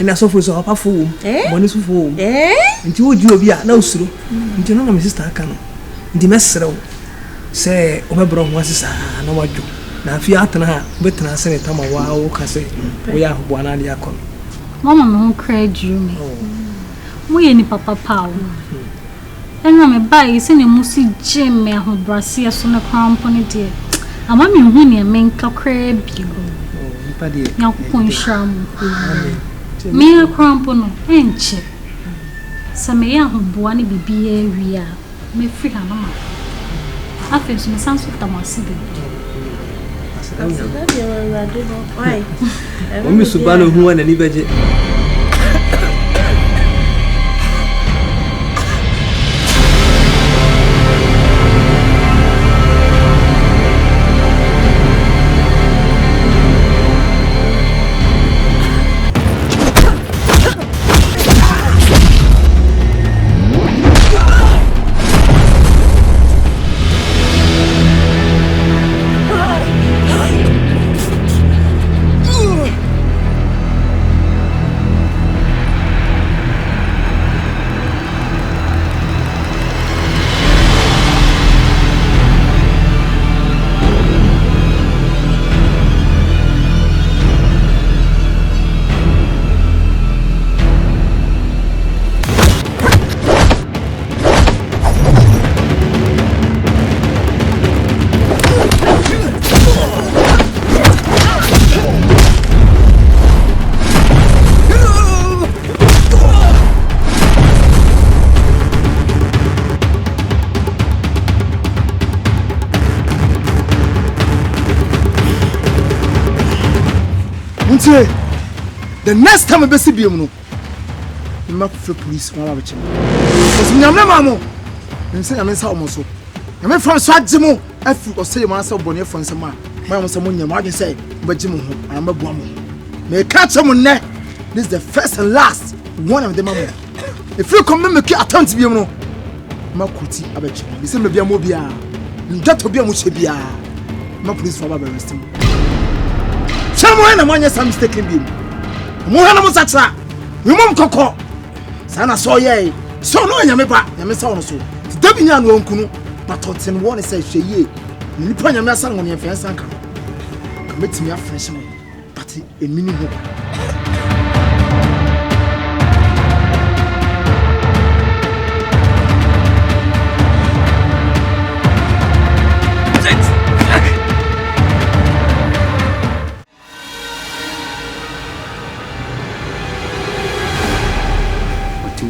na so for so papa fo money so fo nti wo di obi a na usuro nti no na my sister aka no nti mesrew say obebro ho asisa na wadwo na afia atena ha betena se ne tama wa wo ka se wo ya ho bwana de akọ mama me credit me mo ye ni papa pawo ena me bai se ne musi gym me ho brase so na krampone de ama me hu ne me nka kra bi nipa de yakon sham me krampono enche se me ya ho boa ne bibia wi a me free ha mama afi so me sanso tamasi bi why omi subano huwa na nibeje the next time I see you no you must feel police one of them because me am na mamo me say am say almost so me from so agimo afi o say man say bone for nsema man say mon nyam ade say ba gimo ho am ba bua mo me catch them ne this is the first and last one of them mamo if you come me ki attempt bi no makuti abachi me say me bia mo bia ndato bia mo che bia ma police for ba arrest me Someone among us mistaken being. Mohana Musatra, you mum coco. Sana saw ye, so no Yameba, Yamesa so. Debian won't kunu, but tots and one says she ye. Nippon Yamasan on your fence anchor. Commit me a freshman, but a minimum.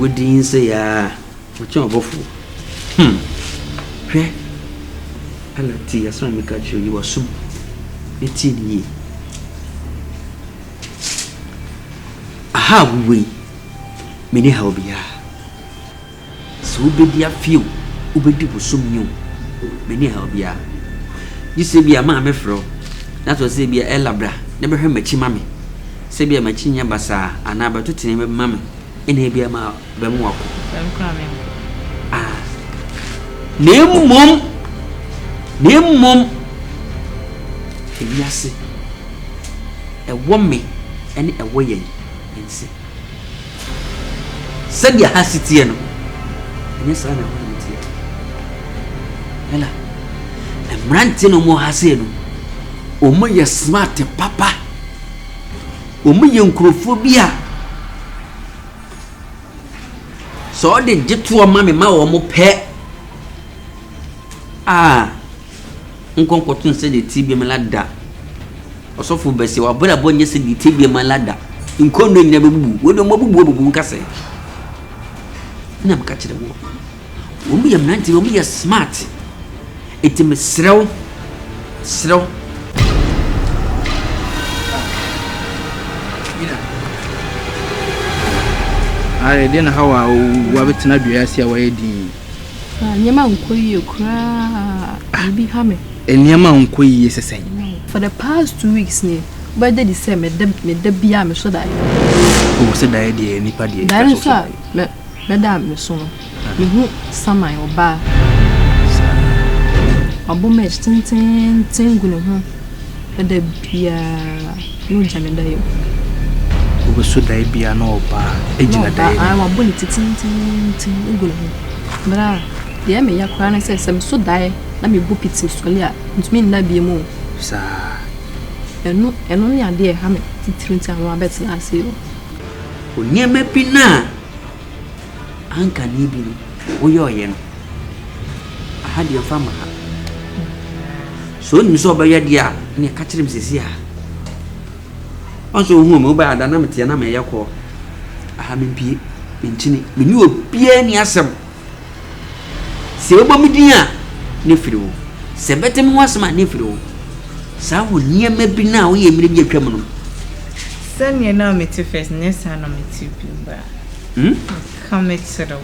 Wouldn't say, what you're both. Where? I let tea as long as you were so 18 years. How we many help ya. So be dear few, who be people so new. Many help ya. You say be a mamma fro. That was say be a labra. Never heard my chimammy. Say be a machinia basa, and about to tell mammy. In a beer ma bemwako. Name mum. Yes, a woman and a way and say, send your hasitiano. And yes, I know it. Ella, I'm ranting no more hasino. O my smart papa. O my young crophobia. So they did to a mammy ma or more pet. Uncle Cotton said the TB Malada. Or so for Bessie, or brother Bonnie said the TB Malada. In Conway never boo, with a mobile case. And I'm catching the war. Won't be a man to be a smart. It's a slow. I didn't know how I would not be as your way. Nyama unkoyi okra bi ha me nyama unkoyi sese for the past 2 weeks ne but the same me da bia me so da o se da de nipa de da so me da me so no me hu saman oba abo me tintin gunu hu da bia no jame da yo Obo so dai bia na oba ejina dai. I want bullet tin ngolo. Bra, de me ya kwa na say sem so dai na me bu piti so le a ntumi na bia mu. Sa Eno ni ade ha me titiri nti anwa betina ase yo. Onyema pina anka ni bi no oye no aha de fama ha so ni so obaye de a ne ka kire msesi a onso hu me oba ada na mete na me yekọ aha me pie ntini me ni obia ni asem se obom din a ne firi wo se betem wasem a ne firi wo sa wo niema bi na wo ye mire bi atwam no Sanya na me to first nessa na me to bimba. Come to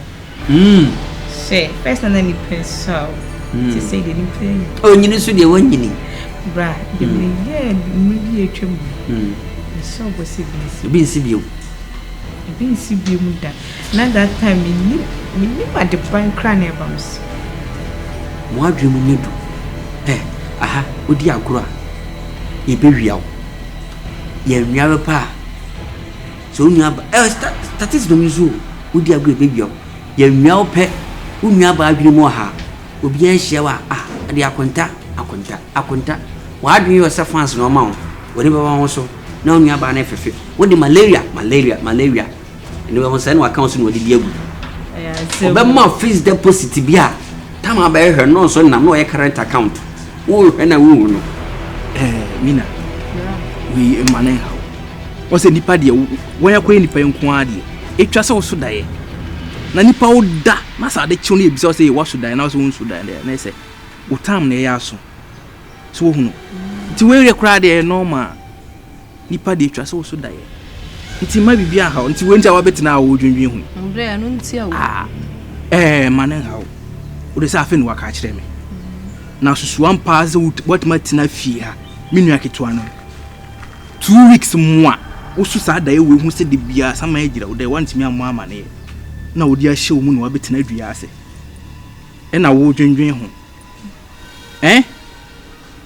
Say first and then you pencil to say the new oh nyini so de won nyini bra the me me atwam. So go see bi nsibio bi nsibio mu da. Na that time me ma the bank cran e bams. mo adwemu nedu aha odi agoro a ye bewiawo ye nyawe pa so nya ba that is the music odi agoro bewiawo ye nyawo pe unya ba adwene mo ha obi an hia wa de akonta wa adwene yo se fans no ma wo woni ba wo so na unya ba na fefe wodi malaria ni ba mo se na wa kan so no di agu oba ma fixed deposit bia tama ba he no so na no ye current account wo he na wo no mina we mane ha o se nipa de wo ya kwen nipa nko ade etwa se wo so dae na nipa wo da na sa de chiwo na ebisa se wo so dae na so wo so dae na se wo tam na ya so so wo hunu ti we rekra de normal nipa de etwa se wo so dae nti ma bibia ha nti we ntia wa betina wo dwendwen hu Mbre anu ntia wo mane ha wo de sa afi no waka kire me na susu ampa ze what matina fie ha minu aketwa no 2 weeks mo a wo su sa da ye we hu se de bia sama agira wo de want me ammo amane na wo di ahye wo mu no wa betina dua ase e na wo dwendwen ho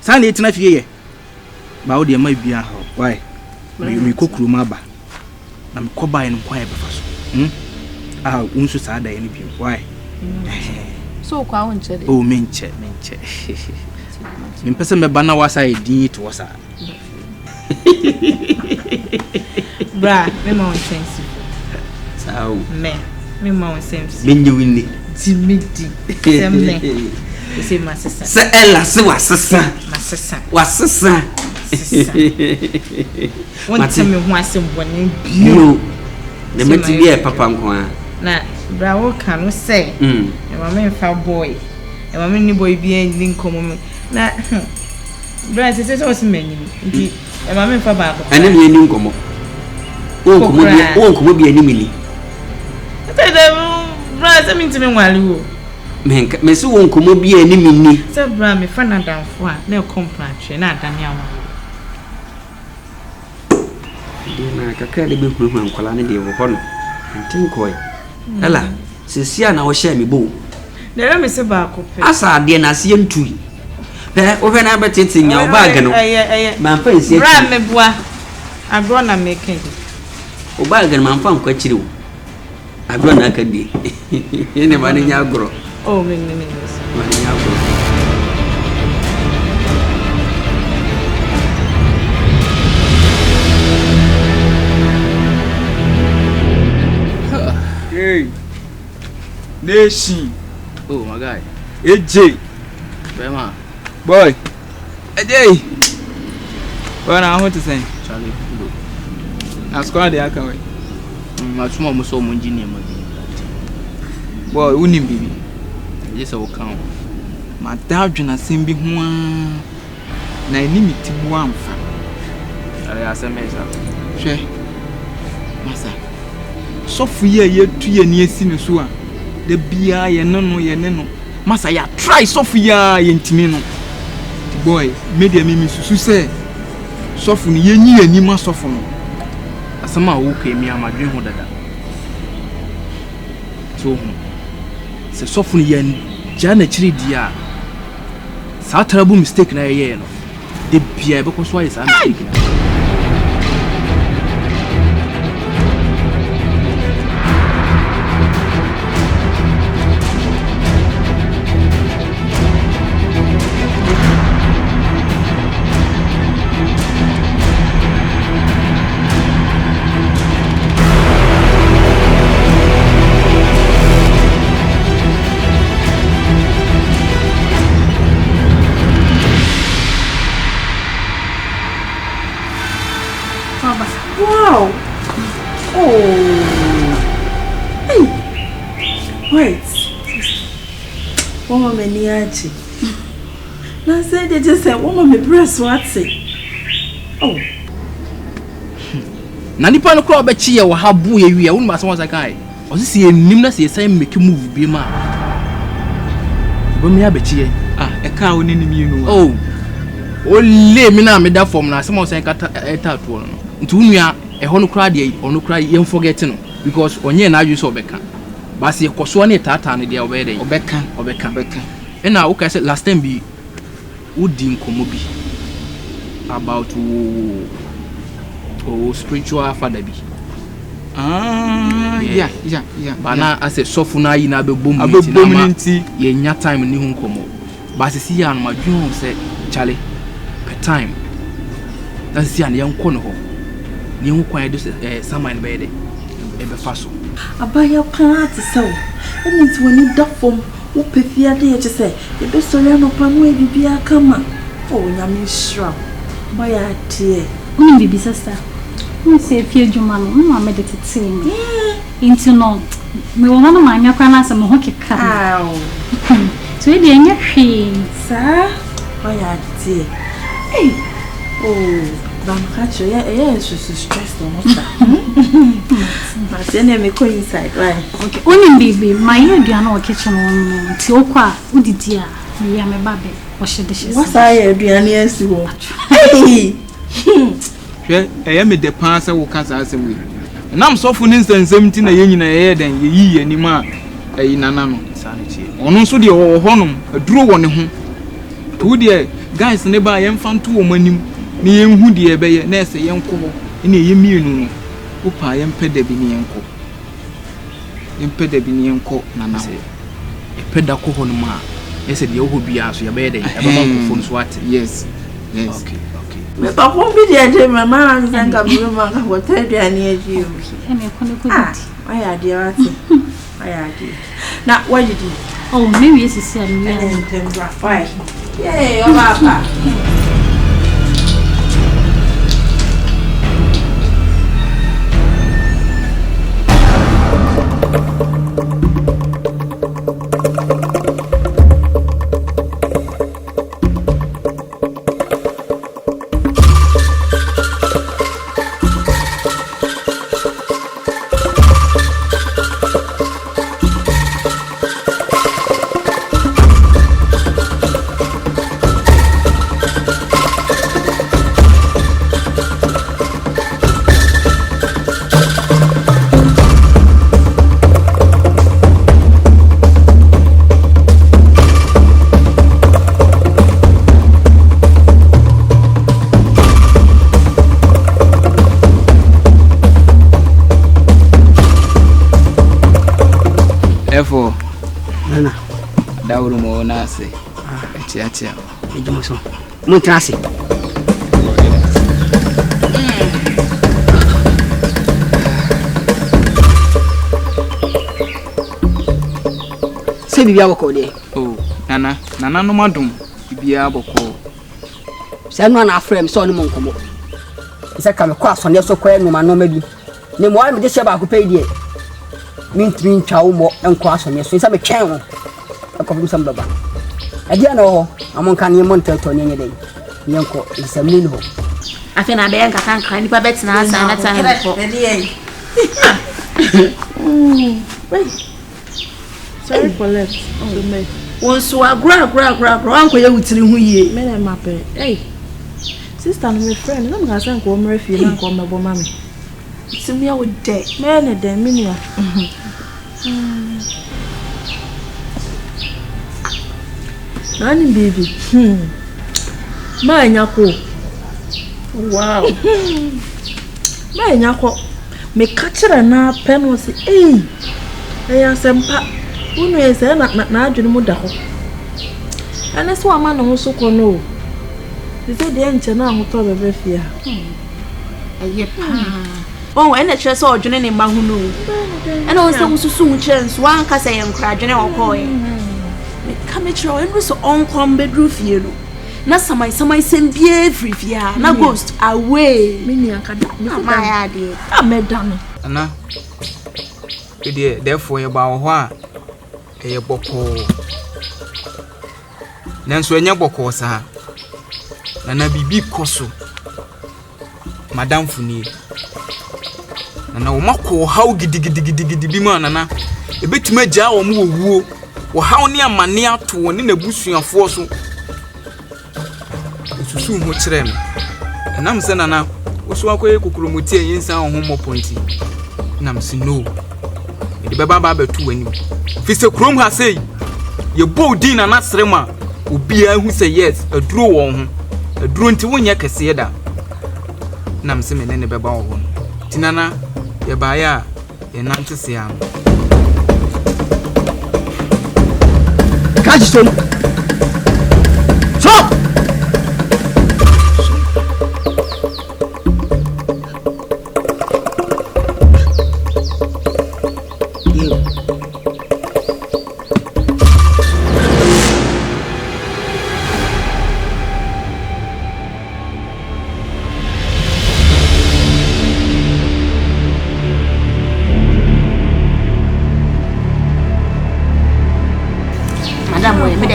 sa na etina fie ye ba wo de ma bia ha why me kokuru ma ba na me koba ye no kwa ye befa so unsu sa da ye ni bi why so kwa won chede oh menche Mimpese me bana wasa edin to wasa. Bra, me ma won sense. Sao. Me ma won sense. Minji winni. Timidi. Semme. Se masesa. Se ella se wasesa. Masesa. Wasesa. Won tell ho asem bone bio. De meti bi e papa nko a. Na bra wo kan no say. E ma me fa boy. E ma me ni boy bi en din komo na bra se o se menyi nti e ma me fa ba ko. Ane me ni nkomo. O nkomo bi ani mili. Bra se mi ntimi nwale wo. Me se wo nkomo bi ani mini. Se bra me fa na danfo a na e komplatwe na adane awa. Na kakra de be huru ankola ne de wo ho no. Ntinkoi. Ela, sesia na wo share me bo. There me se ba ko pe. Asa ade na se ntui. Wo hwe na betete nya wo bag no. Man fa esi. Bra me bua. Agro na making. Wo bag no man fa nkwa kire wo. Agro na aka die. Ene ma ne nya agro. Oh me. Ma ne nya agro. Hey. Nation. Oh my guy. AJ. Bema. Boy. AJ. What I want to say? Charlie. Na squad dey aka we. Ma tuma mo so mo engineer mo. Boy, unim bibi. Yes I come. Ma dadwena sem bi ho na enimi ti bo amfa. Are asemesa. Hwe. Masa. Sofu ye tu ye ni esi ne so a de bia ye no masa ya try sofu ya ye ntimi no boy media me susu se sofu ni ye nyi ani ma sofu no asama wo ka mi amadwen ho dada so se sofu ni ye ja na chiri dia sa terrible mistake na ye no de bia be ko so ayi sa mistake na Mama Meniachi. Now say they just said, "Woman, me breast what's it?" Oh. Na nipa no kro be chi ye wo habu ye wi a wonu ma so won kai o si se enim na se say make move bi ma bo mi abechi ye e ka woni nim yi no oh o le mi na me da form na se mo say kata tattoo no nti unua e ho no kra de ono kra ye forget no because onye na adwu so obeka ba se koso na tata no de obede obeka e na wo ka say last time bi udi nkomo bi about spiritual father bi yeah bana ase sofu na yi na abebom nti ye nya time ni hu nkomo ba se si ya no madwon se chale per time na si an ye nko no ho ni hu kwan do saman be de e be fa so abaya pa ati saw eni nti woni da fom wo pefia de ye se e be so ya no pa no e bibia kama o nyame shra boya tie uni bibi sister we say fie djuma no no meditate ni into no me wona no manya kwa na se me ho keka aw so e de nya hwe sa boya tie oh bam catch ya so stressed almost but then me go inside right okay uni bibi my aduana o kitchen no ti okwa udidi a me ya me babe o shede shese what's I aduana esi wo hwe me de pan se wo kasa asem wi nam sofo ni nsensem ti na ye nyina ye den ye yi anim a nana no sane tie ono nso de wo honom aduro wo ne ho to de guys ne ba ye mfanto wo manim ni ye hu de be ye na ese ye nko ho ina ye mienu no wo pa ye mpeda bi ni enko nana se e peda ko ho no ma ese de wo bi aso ye be de e ba ko fo so ate yes okay me pa ko bi de mama nzanga bi mama ko tedua ni eji o ene ko ne ko diti aya de ate aya de na what you do oh maybe yes is here me and tembra fine yeah o papa Efo nana dawuru mo na ase atia ejumo so mo trase se bibia boko de oh nana no madum bibia boko se no na afrem so no mo nkomo se ka me kwa so ne so kwa no ma no ma bi ne mo ai me de se ba ko pe die min trin chawo mo enko aso ne so me twen ho akofum sam baba adia na ho amon kan ye mon tato ne nyede nyenko isamni ho afi na be enka kan nipa betina asa na ta ho sorry for left to me wonso agra anko ye wutiri hu yie me na mape sister no me friend no ga san ko mra fie na ko mebo mami timi ya wo de me na de minia nani baby ma nyako wow ma nyako me kachira na peno si ya sempa unu ese na adwene mu da ho ana so ama no so ko no ise de enche na ahoto bebe fia eye pa ene chere so odwene ne ma hu no ene on se mususu hu chere nso an ka se ye nkra adwene okoye me kamechiro enu so onkom bedru fie no na samai sembie free fia na ghost away mini akada ma ya de amedano ana therefore ye ba wo ho a eye boko nanso enye bɔkɔ saa na bibi koso madam funi na wo makɔ haw gidigidi bi ma na ebetuma gya wo mo wuo wo haw ne amane ato wo ne nabusuafo so osusu ho kyerɛ me nam sɛ nana wo so akɔyɛ kokromoti a yinsa ho mɔponti nam sɛ no de baba betu wani fi sɛ krom ha sei ye bodin na nasrema obi a hu sɛ yes aduro won ho aduro nti wonyɛ kɛse da nam sɛ me ne beba wo ho tinana ye baaya ye nante se am kaji so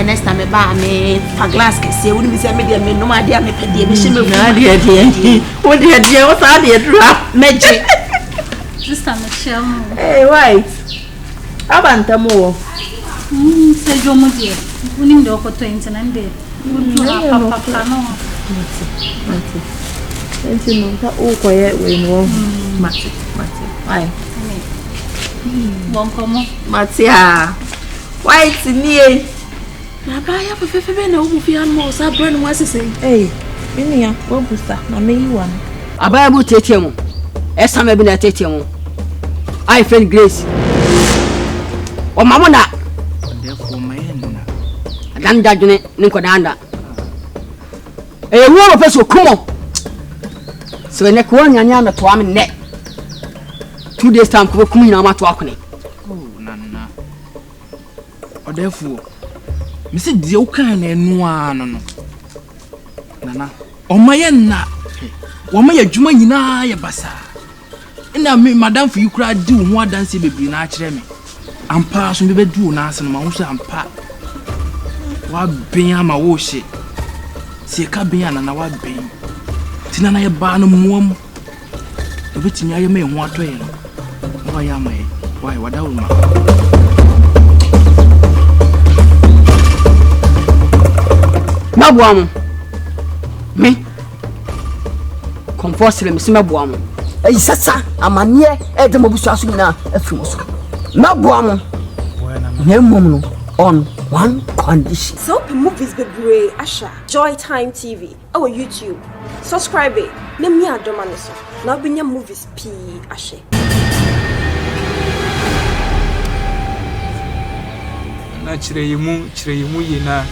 next time ba me pa glass ke se woni mi se me de me no ma de me pede me she me na de o de o sa de dra meje sister me chamo hey why abanta mo se jomo de woni mi de ko 20 na nde papa no mati no ta o ko ye we no mati why bon como mati ah why tini na ba ya fefe na obu fi anmo sa brand mo asese eh minia obusa na me yi wan abaya bu tete mu esa me bi na tete mu I friend Grace o mamuna de ko mayenna dan dajune ni ko danda wo peso kumo so ne ko nyanya na to am ne 2 days time ko kum nyina ma to akone nana odefu misi die ukan na enu ano no nana omayenna wo ma yadwuma nyina ya basa ina me madam fu yukura di wo ho adanse bebi na akire me ampa so be bedu na ase no ma wo so ampa wa ben ama wo hye sie ka ben ana wa ben tinana ye ba no muam obetimi aye me ho atoye no wa ya mai why wadawo ma mabuamu me comfortable me mabuamu sasa amanie de mobusu aso nyina afimo so mabuamu na mmom no on one condition so movies be brave asha Joy Time TV our YouTube subscribe na mi adoma ne so na obinya movies p ashe na chire yimu yina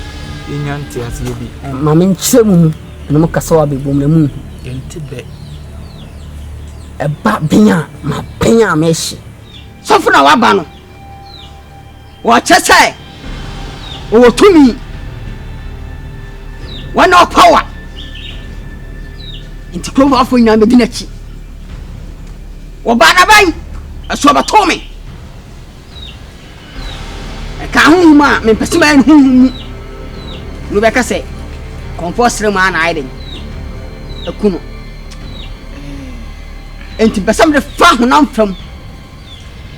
yenyanti asiye bi mama nchemu no mukasa wa bebom na mu enti be eba benya ma benya meshi so funa wa ba no wa chese o tumi wana power inti klova afọ nya me dinachi wo ba na ban aso ba to me ka hu ma me pesima hu no be ka se compostre ma na aiden akuno enti besam de fa hu nam fam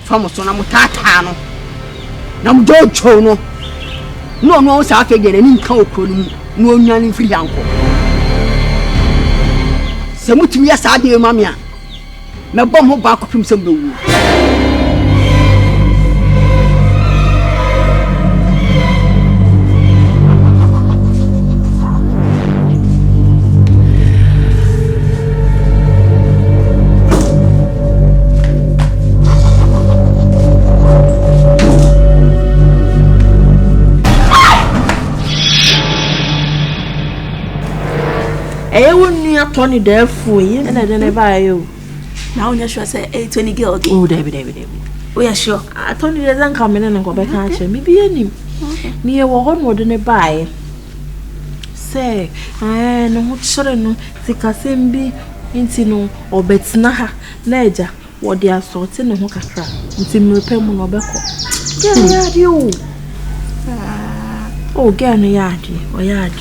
fam so na mutata no na mjojo no sa afa de ni nka okro ni no onwan firi yanko se mutumi ya sa de mama me bom ho ba kopim sem be wu Tony Defu, and I don't buy you. Now, you're sure say 20 girl. Oh, David. Oh, yeah, sure. I told you doesn't come in and go back and maybe any near one wouldn't buy. Say, I know what shouldn't know, think I same be intino or betsnaha, ledger, what they are sorting and hook a trap. It's in repair monobeco. Yeah, you. Oh, girl, no yard, or yard,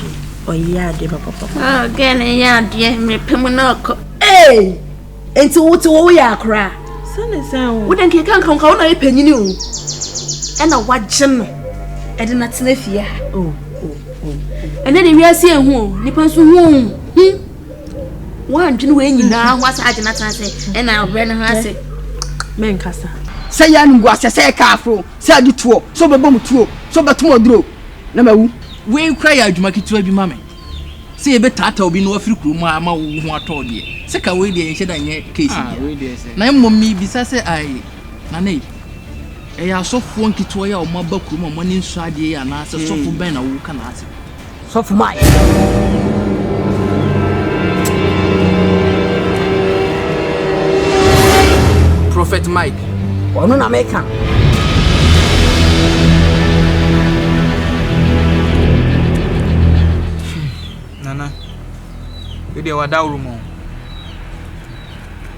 papa. Ah, girl, yard, me pemonoko. Hey! Into what we are cry. Son is sound. Wouldn't you come on a penny new? And a what gem? I did not sniff here. Oh. And then we are seeing who, Nippons whom. One genuine now was I did not say, and I'll run her say, Mencassa. Say young was a say careful, say you two, so the bomb two, so but tomorrow. Number we cry out, make it to be mammy. See a bit tato be no free crew, mamma, who I told you. Seka way the ancient and case. Na mommy besides I, Nane. I are so funky to a or more bookroom or money inside the and answer so for Ben who can answer. so for my Prophet Mike. or no American. Nana, we were down room.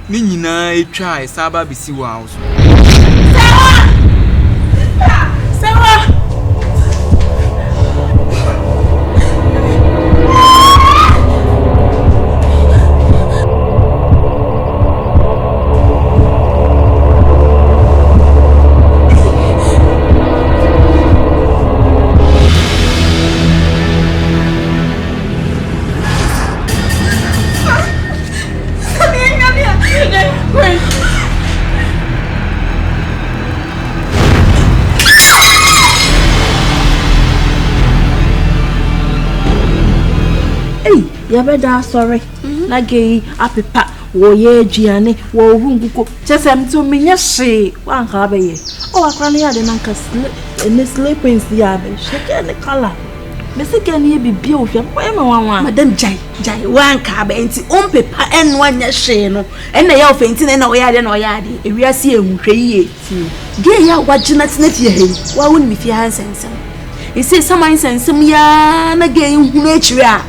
Nina, I try Saba BC house. You better sorry. Nagay apipa wo ye aduane wo runguko chesem to me nyehye wan ka be ye o akra ne yade nanka sleeping ya be sheke ne kala me se ke ne bibia o hwe ko e me wan Madam Jai wan ka ba enti on pepa en wan nyehye no en na ya ofenti na o yade na o yade ewiase ehunhwe yiye ge ya wagina tena fie he wa woni me fie hansensem e se saman sensem ya na ge nhunu akire a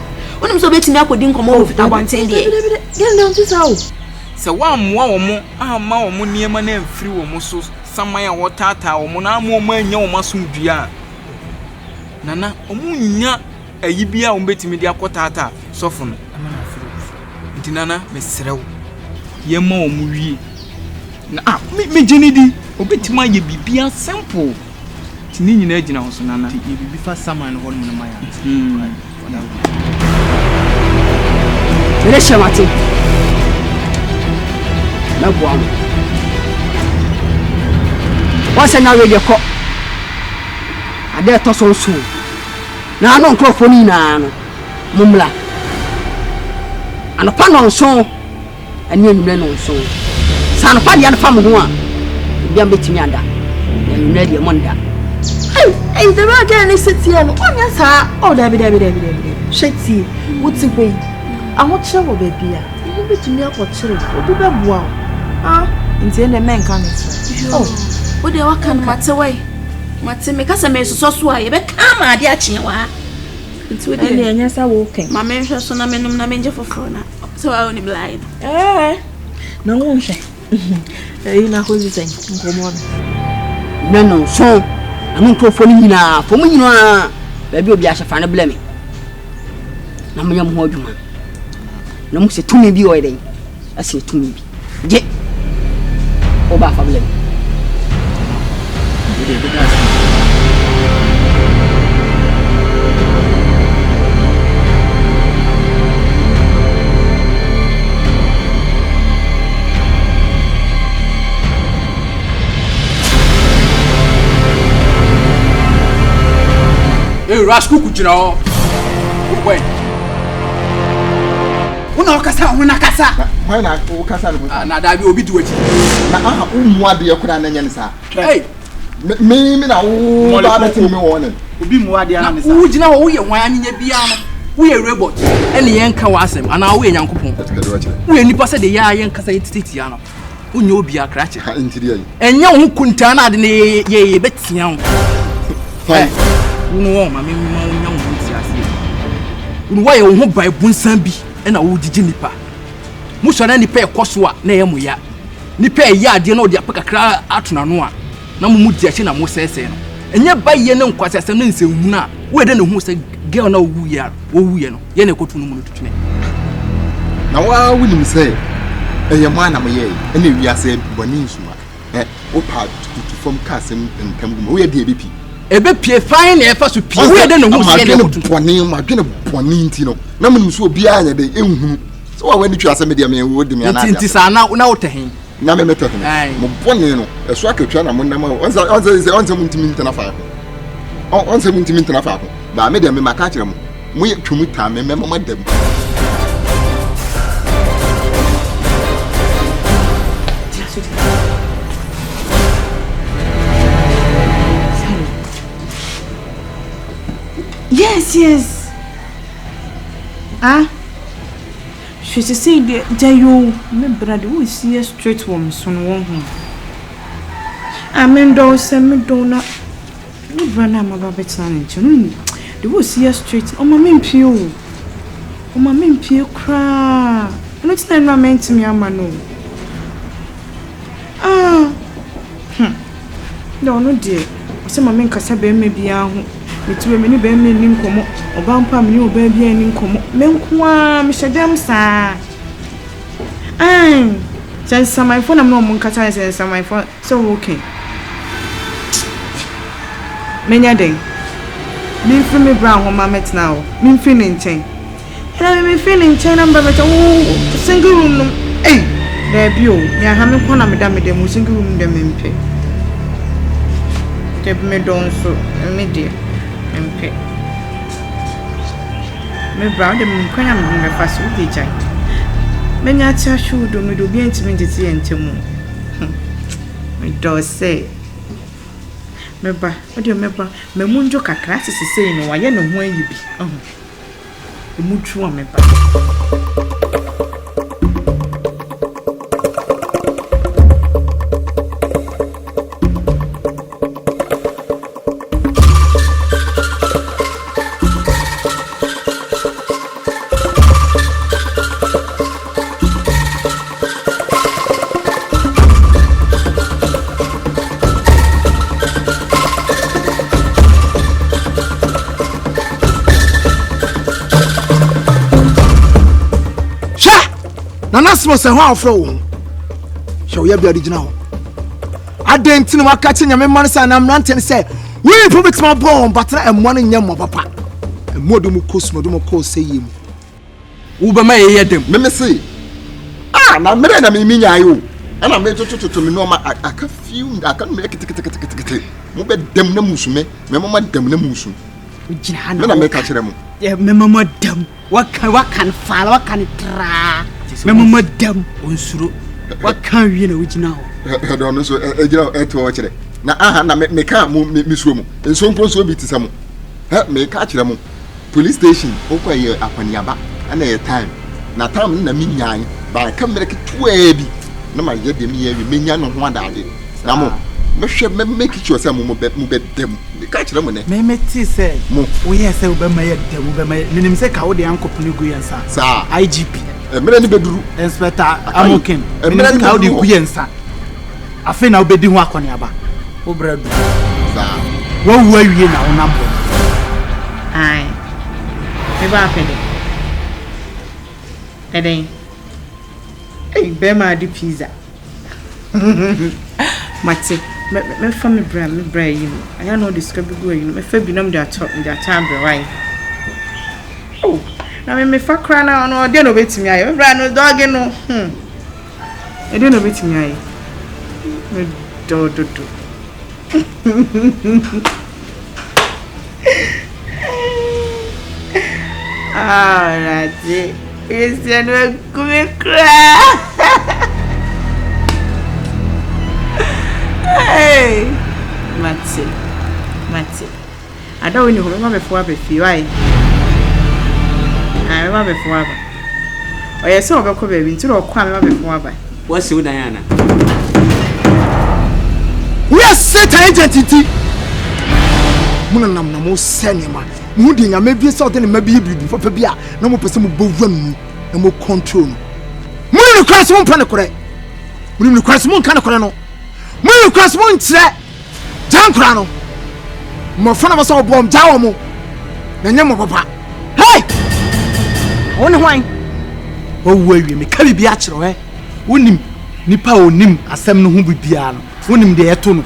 woni so betimi akodi nkomo wo fita bonten de ye ndon ti sawo Se wa mwa wo mo ama wo mo niema na mfiri wo mo so saman a wo tata wo mo na mo anya wo masomdua nana omu nya ayi bia wo betimi de akotata sofo no ama na afiri nti nana mesrew ye ma wo mo wie na me gini di obetimi aye bibia simple ti ni nyina agina ho so nana ti bibi fa saman ho no ma ya Mere shamati. Na buamu. Wase na we de ko. Ade to so so. Na no nkrofo ni na no. Mumla. Ano pa no so. Ani enumre no so. Sa no pa dia no fa mo ho a. Bia betimi ada. Ya enumre dia monda. Hey, the road again is sitting on your side. Oh, David. Shetty, what's the way? I want to show baby. You bet me up what children. What do that wow? Into the man can oh, what they walk on what's away? What's a make us a mess so sway, but come on, dear Chiwa. It's with the yes, I walking. My mention son, I'm in a manger for Frona, so I only blind. No one say. You know who's saying, come on. No, so I'm going for me now. For me, baby, be as a fan of blaming. Na me yam ho adwuma na mo se tumi bi o yeden ase tumi bi je o ba fa blem rascal kuchira o boy una okasa una kasa why na okasa no na da bi obi duwachi na ummu ade yakura na nyane sa hey me na wo ba beti me won obi mu ade ana me sa wo gina wo ye hwan anya bia no wo ye robot ene yen ka wasem ana wo ye nyankopon wo ye nipa se de ya yen kasa yititi ya no wo nye obi akra che ha ntiri ayi enya wo kunta na ade ne ye betia wo wo no ma me ma wo nya wo ntiase wo wo ye wo bai bunsan bi ena wo digi nipa mu so na nipa ekoso a na ye mu ya nipa ya ade na odi apakakra atuna no a na mu di achi na mu sese no enye ba ye ne nkwasese no nsehunu a we de no hu say girl na owu ya no ye na ekotu no mu no tutune na wa wunim say eye ma na me ye ene wi ase boni nsuma o pa to from kasem ntam gu we de ebepi ebepie fine na efa so pie we de no hu say na ekotu boni ma dwene boni nti no na me so obi anya de ehunu so wa wani twa ase me de me wo de me ana nti sa na wo tehen na me meta mo boni no eso akatwa na mo nam onza muntimi ntana fa ko onza muntimi ntana fa ko ba me de me maka kire mo ye twumu ta me mama dem Yes. She say the jayo me brother we see straight woman son won ho. Amen do say me do na. Me brother ma ba betan nche no. The we see straight. O ma me mpie o. O ma me mpie kra. No tina environment me ama no. No dear. O say ma me nkasa be me bia ho. Metuwe me ni be me ni nkomo oba mpa me ni oba bia ni nkomo me nkoa me hyedam saa sense my phone am no mo nkata sense my phone so okay menya den me fi me bra ho ma metna o me fi ni nchen ina me fi ni nchen na mba meta single room no there bi o me aha me ko na me da me dem single room dem mpe te me don so me dey MP. Me brown dem kwanya me fa so dey jai. Me nya tia shu do me do bi ntimi nditi entemu. Me do say. Me ba, o de me ba, me munjo kakra sisi no wa ye no ho ayi bi. E mu tru me ba. Nasmo se ho afro show ya bia original adenti no maka che nyame man sa na mrante ne se we public ma bomb but na emo no nyam papa emo mu cosmo do mo ko se yim wo ba ma ye dem me se na mere na me nya ayo ana me tototo me no ma aka fiu aka no me kitikiti mo be dem na musume me mama dem na musu ujina na me ka kire mo ye me mama dem wakan fala wakan tra me mama dem onsuro wakan wi na ujina ho do no so ejira eto kire na na me ka mo me suo mo enso mponso bi tisa mo me ka kire mo police station okwaye akwaniaba ana ye time na time na mi nyan ba kamera kitwa bi na ma ye dem ye wi menya no ho adaade na mo me hwe me make sure say mo be dem ka kire mo ne me meti say mo wo ye say wo be ma ye dem wo be ma nim say ka wo de ankop ne gu yensa sa IGP emre ni beduru inspector Amokin emre ni ka wo de gu yensa afi na wo be di ho akone aba wo bradu sa wo wu awie na wo nabo ai me ba pede eden be ma di pizza mate me fa me bra yi I know describe go yi me fa bi nam da top da tambre why oh na me fa kra na no de no betimi aye me bra no dog no e de no betimi aye me do right is no come cry hey Mate I don't know me before be fi why I me before aba o yes o be ko baby nti ro kwa me before aba what's you Diana we are set identity muna nam na mo senema mu di nyame bi so de ne ma bi bibi papa bi a na mo pese mo bowam na mo control mu ni kwase mo mpane kore mu ni kwase mo nka kore no mu kwase mo ntre jankura no mo fana ba so bom jawo mo na nyɛ mo papa hey wo ne hwan wo awie me ka bibia kyerɛ he wonim nipa onim asɛm no ho bibia no wonim de ɛto no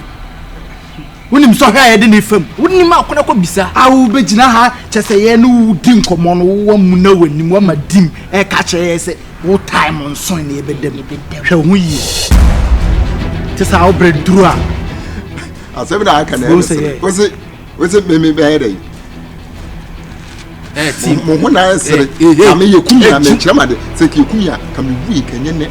wonim so hwɛ ayɛ ne fam wonim akona kɔ bisa awu begina ha kyɛsɛ yɛ no wudi nkɔmɔ no wo mu na wanim wa ma dim ka kyerɛ yɛ sɛ wo time nso ne yɛbɛdam hwɛ ho yie kyɛsɛ awo brɛ duru a asɛm na aka na wose me bɛyɛ dɛ team mo ho na sere ka me yekumi a me kyerɛ ma de sɛ ke yekumi a ka me wi ka nyɛ ne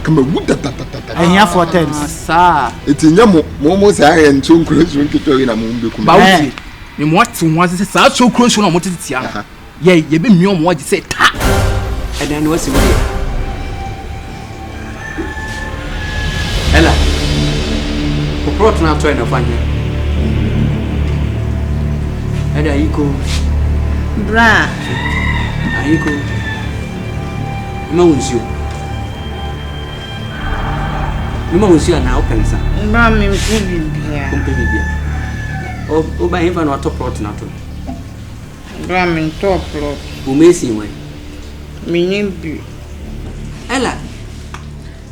ka me wu tatatata ɛnya for times saa etinya mo sa ayɛ nto nkuro nketɔ wi na mo bekum ba wuti me mo ate ho ase saa so kuro so na mo tete tia ye be mi mo waje say ta ɛdan no wasi wo ela ko prot na to ena fanye ɛda yiko bra ayiko ma wonsio Mama wonsio na opensa bra me bibia kompe bibia o ba hemfa no to prot na to bra me to prot o mesi wen me nyimbi ela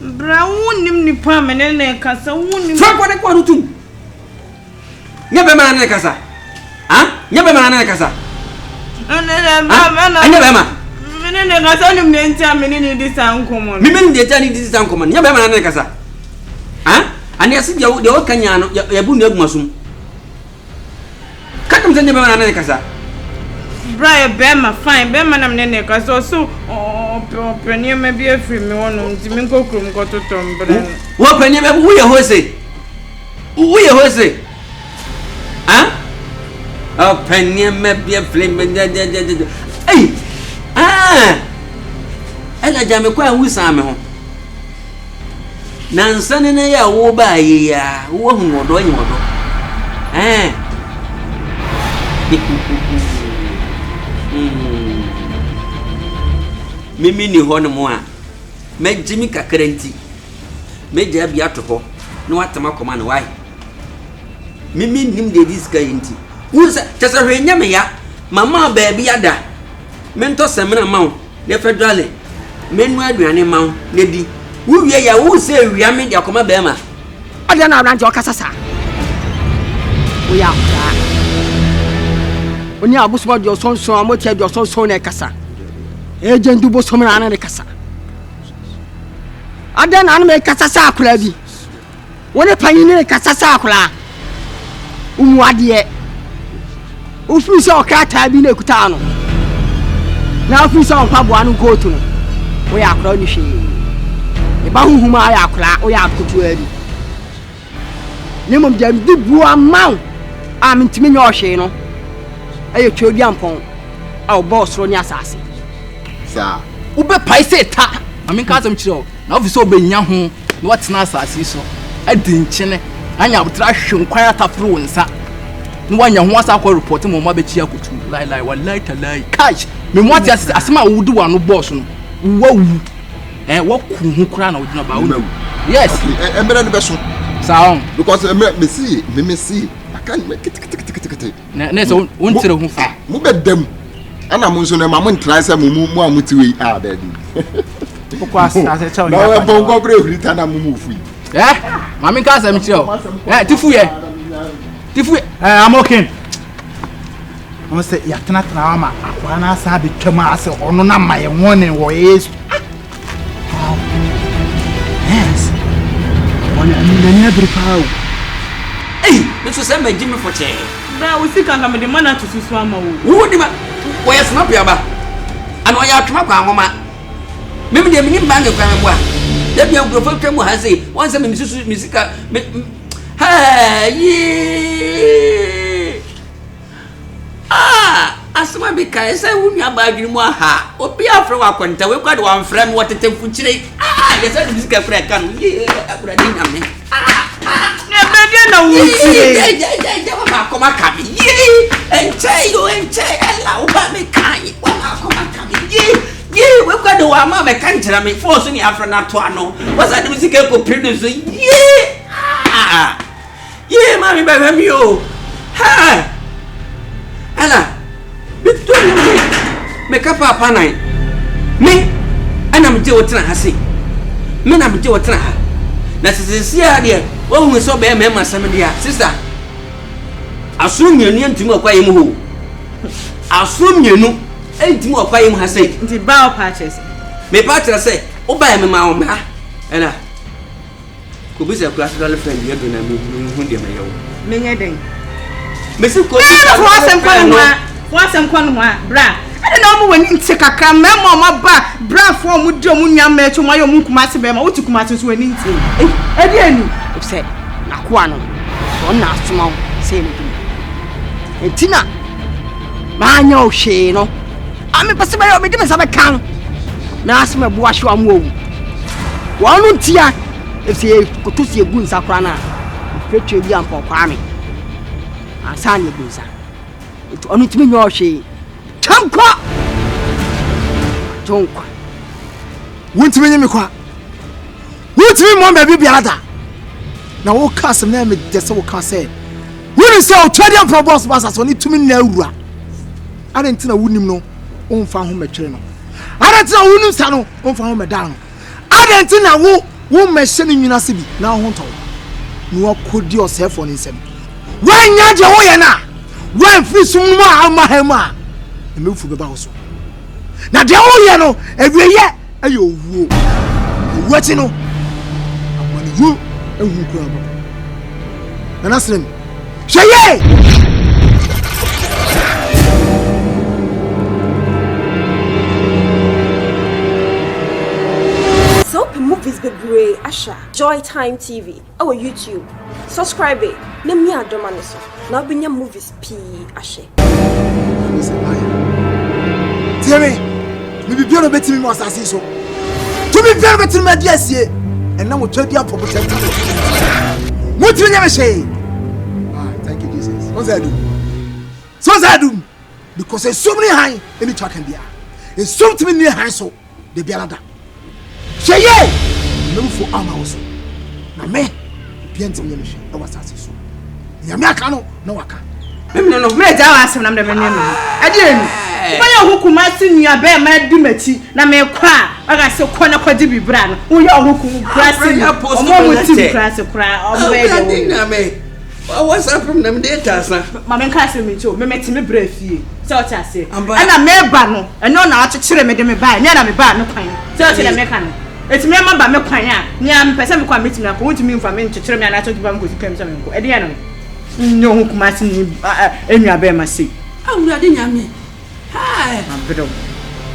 bra wonim ni pa me ne kasa wonim fa kwa no tum nya be ma na ne kasa nya be ma na ne kasa anya be ma menene kasa nim ne ntia menene di sankomo mi men de tani di sankomo nya be ma na ne kasa ani asi de o kanya no ya bu ne agmasum kakam se nya be ma na ne kasa bra ya be ma fine be ma na menene kasa so openie me bi afri me wono nti me kokrum kototom bre wo openie me wo ye hose openie me bi afri me ei ela jame kwa wusa me ho nansane na ya wo ba ye ya wo hu wodo nyi wodo mimi ni ho no mo a megimi kakranti meja bia to ho no watama koma no wai mimi nim de diska yinti wusa chasa hwenya me ya mama ba bia da mento semena mawo ne federale menu aduane mawo ne di wo wie ya wo se wia me dia koma ba ma ade na abranti okasasa wo ya kwa oni abusuma dio sonson amotia dio sonson na kasa agent du bosom na ne kasa ade na me kasa sa akura bi woni panyin ne kasa sa akura umu ade ofi so okata bi na ekuta no na ofi so mpabo anu gotu no wo ya akura ni hwe e ba huhuma ya akura wo ya akutu ari ne mom jam di bua maw a mentimi nya ohwe no ayo twodi ampon a boss ro ni asase sa ube paise ta mami ka asem kire o na office obenya ho na watena asase so adi nkyene anya botra hwe nkwan atafro wonsa na wanya ho asa akọ report mo ma be chia kutu lai wallahi talai cash me mo ati asema wudi wa no boss no wawu waku hu kura na wodina ba wo yes emere ne be so saon because me see akan me kiti na so wontire hu fa mo bedam ana mo nso na ma mo ntra sa mo amuti we daddy ko asa cha na we bon ko bre hurita na mo fu mami ka asem kire o tifu ye I'm okay. I say ya tena ama akwa na asa be twama ase ono na maye wone wo yesu. Yes. Wona ni na bripa. Me so say me jimi for che. Bra we sika ka me de mana to susu ama wo. Wo di ma wo ya snap ya ba. Ana ya twama kwa ngoma. Me de me ni bange kwa me boa. Da bia grofo twam ha sei. Won say me susu misika asema bi kai say wunu abadwini mu aha obi afre wa kwanta we kwade wa mfra me wotete fuchire ye say music afre kan ye akura ni nyame ne bege na wuchire je wa koma kabi ye enche ela uba me kai wa koma kabi ye we kwade wa ma me kan kira me force ni afre na to ano was that music ko produce ye mami ba mi o ha ala me ka papa nan me ana me je wotena ha se me na me je wotena ha na sisi a de wo hu so be me masam de a sister asum mienu ntimi akwaye mu ho asum mienu ntimi akwaye mu ha se nti ba o pa chese me pa tra se o ba me ma o ma ela ko bi se class dal friend ye do na me hu de me yewo me nye den me se ko wasem kwanu ma bra ade na mo wani nti kakra me mo ma ba bra fo mo di mo nya ma echu ma yo mu kumase be ma wuti kumase so wani nti e di ani se na ko ano so na asoma se ne bi entina ma nya o hwe no ame pese ba yo me di me sa be kan na asema bu ahwe am owu wonu ntia e se koto se egu nsa kra na fetwe bi ampo kwa me asa ne egu nsa etu onu timi nya o hwe tankwa tonkwa wuntimi nyimi kwa wuntimi mo ma bibia da na wo kasem na me dese wo ka say wuni say o twede am boss boss so ni tumi na awura are ntina wunim no onfa ho metwere no are ntina wunim sa no onfa ho meda no are ntina wo mehye ni nwina se bi na ho nto no wo kodi osefo ni nsem wanya je wo ye na wan fi sum ma amahema emefu beba wo so na de wo ye no ewieye ayo wuo wuati no amani wu ewu kura ba na nasrem sheye Soap movies bebre asha Joy Time TV our YouTube subscribe na mi adoma no so na obinya movies p ashe Tiemi mi bibia no betimi mo asase so to mi bibia no betimi ma di asie and na mo twadi apo protect mo timi nya me shey thank you Jesus so zadu because there's so many high any talk can be there's so many high so de bialada sheye no for ama also na me bibia ntimi nya me shey e wasase so nya me aka no na waka no me ja wa asem na me ne no ade enu Baya hukuma si nua be ma di mati na me kwa aga se ko na kwadi bibra no wo ya hukumu krasi omo mo ti krasi kra omo be de na me what's up from them data sa ma me ka se me cho me meti me bra fie se o cha se ana me ba no eno na achekere me de me ba nya na me ba no kwan se o che na me ka no eti me ma ba me kwan a nya me pese me kwa meti na ko wutimi mfa me chekere me na to ba me ko sikam se me ko ede ya no nyo hukuma si ni enua be ma se awura de nya me hi abdo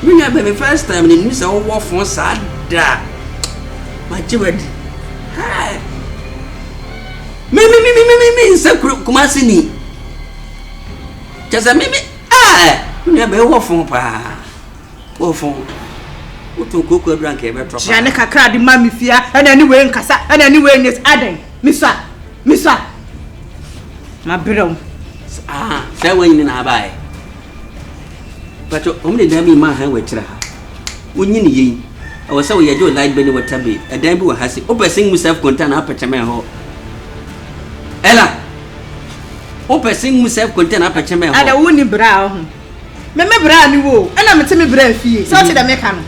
me nya be me first time ni nisa wo fon sada ma jibadi hi me nsa kuma si ni jaza me nya be wo fon pa wo fon uto koko drank e be tropa jane kakra di mami fia ana ni we nkasa ana ni we nes aden miswa ma bidom say when ni na bai but omni da mi ma han we kira ha wonyi ni yi o say we yajo like be ni watabe edan bi wa hase o person mu self content na apachame ho ela o person mu self content na apachame ho ada woni bra ho me bra ni wo ana me te me bra fie so che da me ka no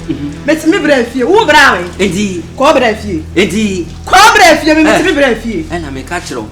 me te me bra fie wo bra we edi ko bra fie me te me bra fie ana me ka kiro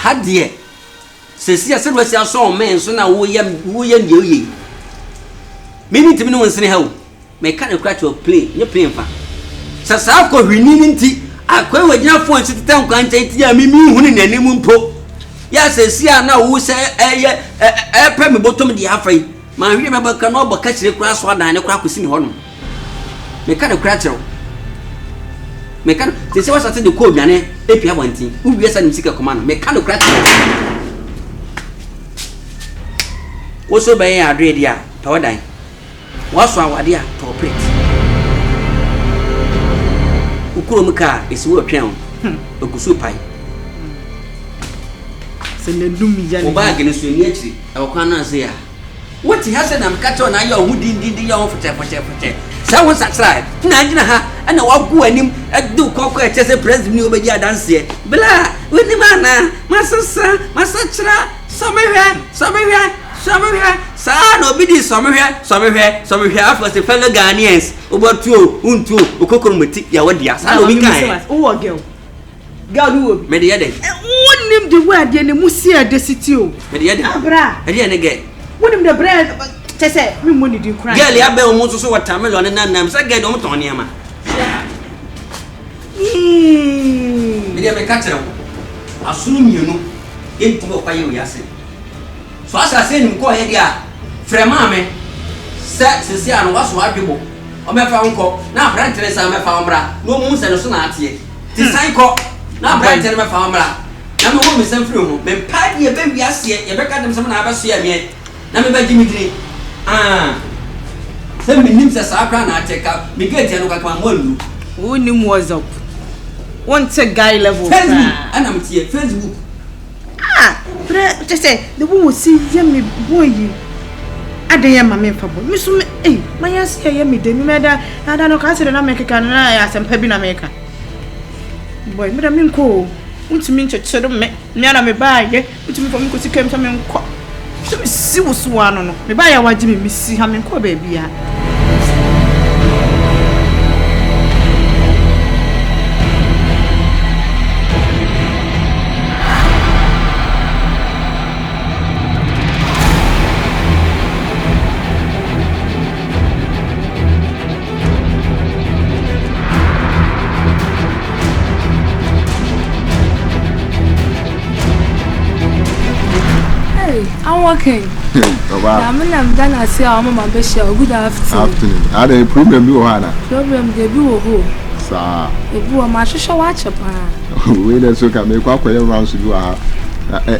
hadie sesi ase do ase aso men so na wo yam ye me ni timi no nsene ha wo me ka ne kra to play nye play fa sasa ko hwini ni nti akwa wagina phone si tetan kwa nche ti ya mimi hu ni nanim mpo ya sesi a na wo se pe me botom di afai ma hwe me baka no baka kire kra so adan ne kra kosi ni ho no me ka ne kra kire meka te se wasate de ko dwane epia wantin uwie sa nim sika koma no meka no kra wo so be ya adre dia to dan wo so awade a to operate ukuro mka esi wo twen okusu pai se ne dumi ya o ba gene so ni akiri e wo kwan na se ya woti ha se na mka to na ya ohudindindi ya wo fete sa wo sakra na ngina ha ana wagu anim adu kokko e chese president ni obeji adanse bla woni mana masasa masachra somehwe sa no bidi somehwe after the fellow Ghanaians obotuo untuo okokoro mati ya wadia sa no bi kan o girl who me de yede wonim de word de ne musi adesiti o me de yede abra de ne ge wonim de bread chese me money di kran girl ya be o mo so watermelon na nam sa ge de o mo ton ne ma me de me ka kire wo asunu mienu enti wo kwaye wo yase so asa se nim ko he dia frema me se anu waso adwebo o me fa nko na apprentice sa me fa ombra no mu se no so na atie ti san ko na apprentice me fa ombra na me wo me san free ho me pa die be wiase ye be ka dem se na abaso ya me na me ba jimidiri se me nim se sa akra na ateka me gate no kaka mo lu who nim WhatsApp want a guy level Facebook ana mtie Facebook just say the one will see me boy adeye ma me fa boy me so me my yes here me de me da no ka se na make kan na ya sempa bi na make boy me da me nko untimi nchechero me na me ba ye untimi fo me ko sikem so me nko so me si wo so ano no me ba ya waji me si ha me nko ba bia I'm working. I'm gonna say our mama be share. Good afternoon. Are there problem you Hana? Problem dey be wo. Sa. E bu o ma hwehwe wa chepa. We dey so ka me kwa rounds do ha.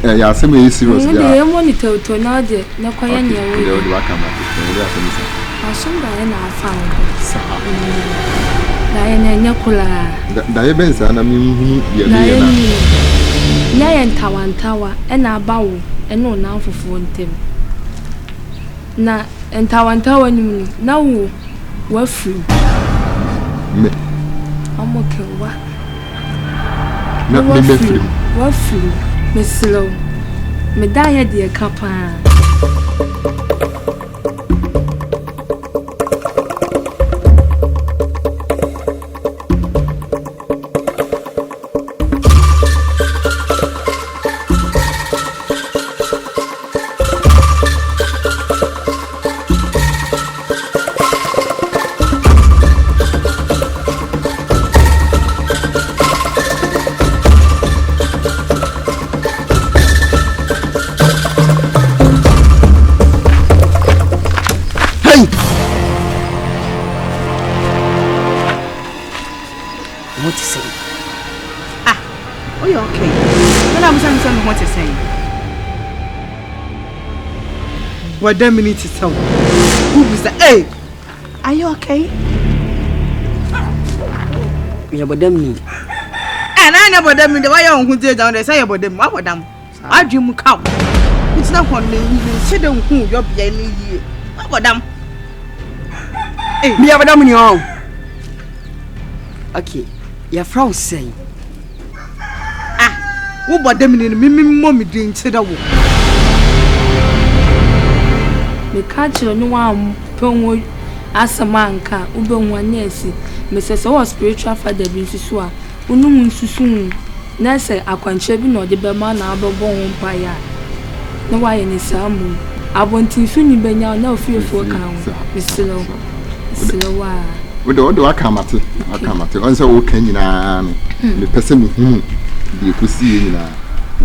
Ya say me serious there. We dey monitor to na dey na kwaya nya we. We dey waka ma. We dey say me. Asun da na afa. Sa. Da na nya kula. Da ye ben sa na me hu ye na. Na ye ntawantawa e na abawo. Eno na afofo ntem na entawantawa nyum na wo wafiri me amokewa na me wafiri me slow me da ya de kapa What the minute is so? Who is that? Hey, are you okay? Yeah, but them me. And I never them me. The way you who did down there say about them. What about them? I dream come. It's not one day. You sit down who you're behind me. What about them? Hey, me have them in your. Okay, your Frau saying. What about them in me? Mommy didn't say that. Me catch no one pon asamanka ube nwanesi me se so spiritual father bi nsusu a unum nsusu na se akwanche bi na ode be ma na abobo ho mpa ya na wa ye ni samu abontin su ni benya na ofiefo kan misilo wa we do akamate on say wo kan nyina no me pese me hu bi ekusi nyina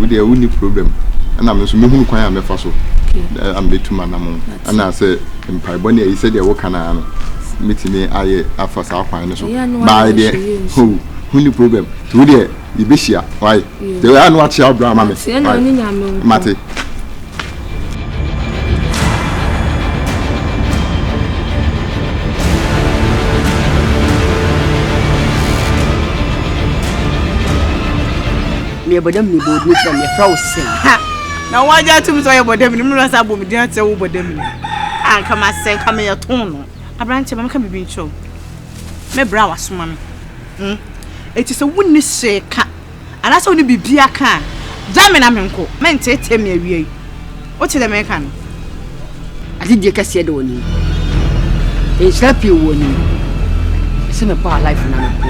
we dey uni problem na me so me hu kwan a me fa so am betuma na mo ana say mpaiboni e said e wo kana no metimi aye afa sa kwan no so ba de ho Only problem. To there, you be share. Why? They are not your drama. Mate. Me bodam ni bod ni from your frau sen. Na waja tum so your bodam ni mura sa bom dia te wo bodam ni. An kama sen kama ya ton no. Abranche mama ka bibi ncho. Me bra wasoma me. Eti so wunni sheka. Ana so ni bibia ka. Jame na menko. Men tete me awie. O te de me ka no. Adi die ka sie de woni. E slapi woni. Se me pa life na me ko.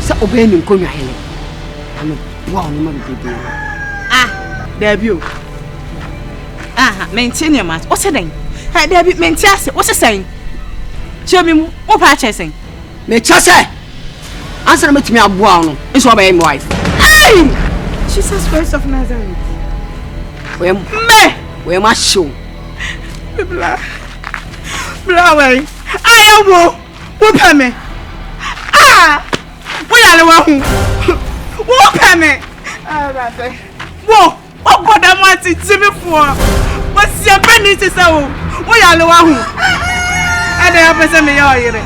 Sa obeni nko nya hele. Ano wow no ma bibi. There be. Maintain your match. What's it? Hey, there be maintain. What's it saying? Show me what patch is saying. Me chase. Answer me to me aboa no. It's what my wife. Hey! Jesus Christ of Nazareth. We ma show. Blah. Blah way. I am wo pa me. Wo ya le wa hu. Wo pa me. Right. Wo bother ma ti me for. But see a penny to say wo ya le wa hu. I dey happen say me ya yire.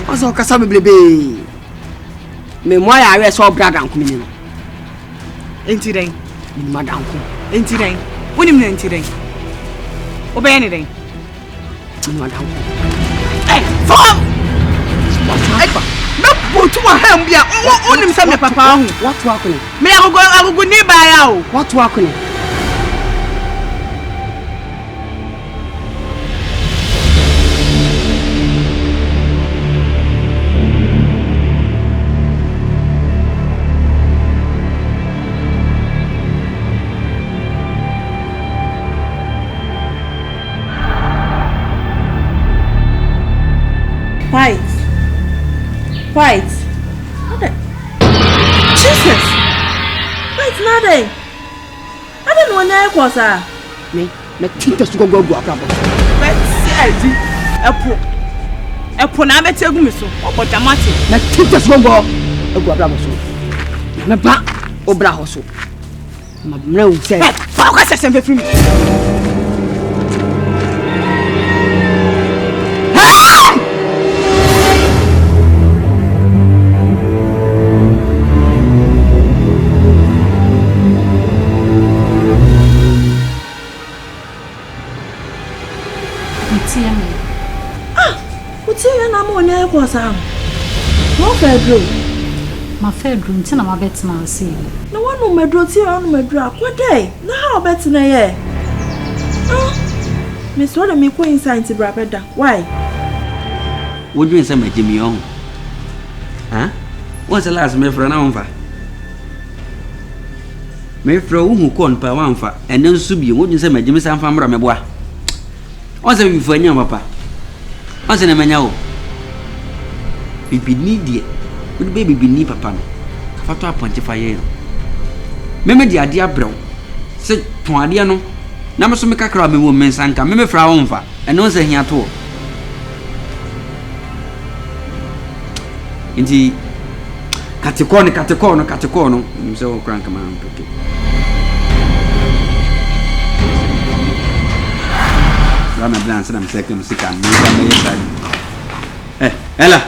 Ozo kasa me blebe. Me mo ya we so brada nko me no. Enti den. Me madam ko. Enti den. Wonim na enti den. Obey ni den. Me madam ko. Fom. Me botu wa ham bia. Wonim say me papa hu. What wa ko ni? Me agogo ni ba ya o. What wa ko ni? White. Jesus. White nade. I don't know where was ah. Me think to go abrabo. But see Epo na beti egu mi so. Obotamati. Me think to go abrabo so. Me ba obra ho so. Ma mra u say. Fa ka sesem be free me. My bedroom, tina my bed now see. No one no medro ti on medro akwade. Na how bet na ye. Miss what me ko inside ti bra beda. Why? What do you say my Jimmy on? Huh? What's the last me for an hour? Me fro who kon pa wan fa enen su bi wo say my Jimmy san fa mra me boa. On say before nya papa. On say na manya wo. Bibi ni die. Wo baby bi ni papa no. Ka fa to aponche fa ye no. Meme di ade abrɛw. Se ton ade no. Na me so me kakra me wo mensanka. Meme fra wo mfa. Eno se hia to. Inti katekɔ no. Mse wo kranka ma mpeke. Rama blanc na mseke msika. Ni ba me Ella.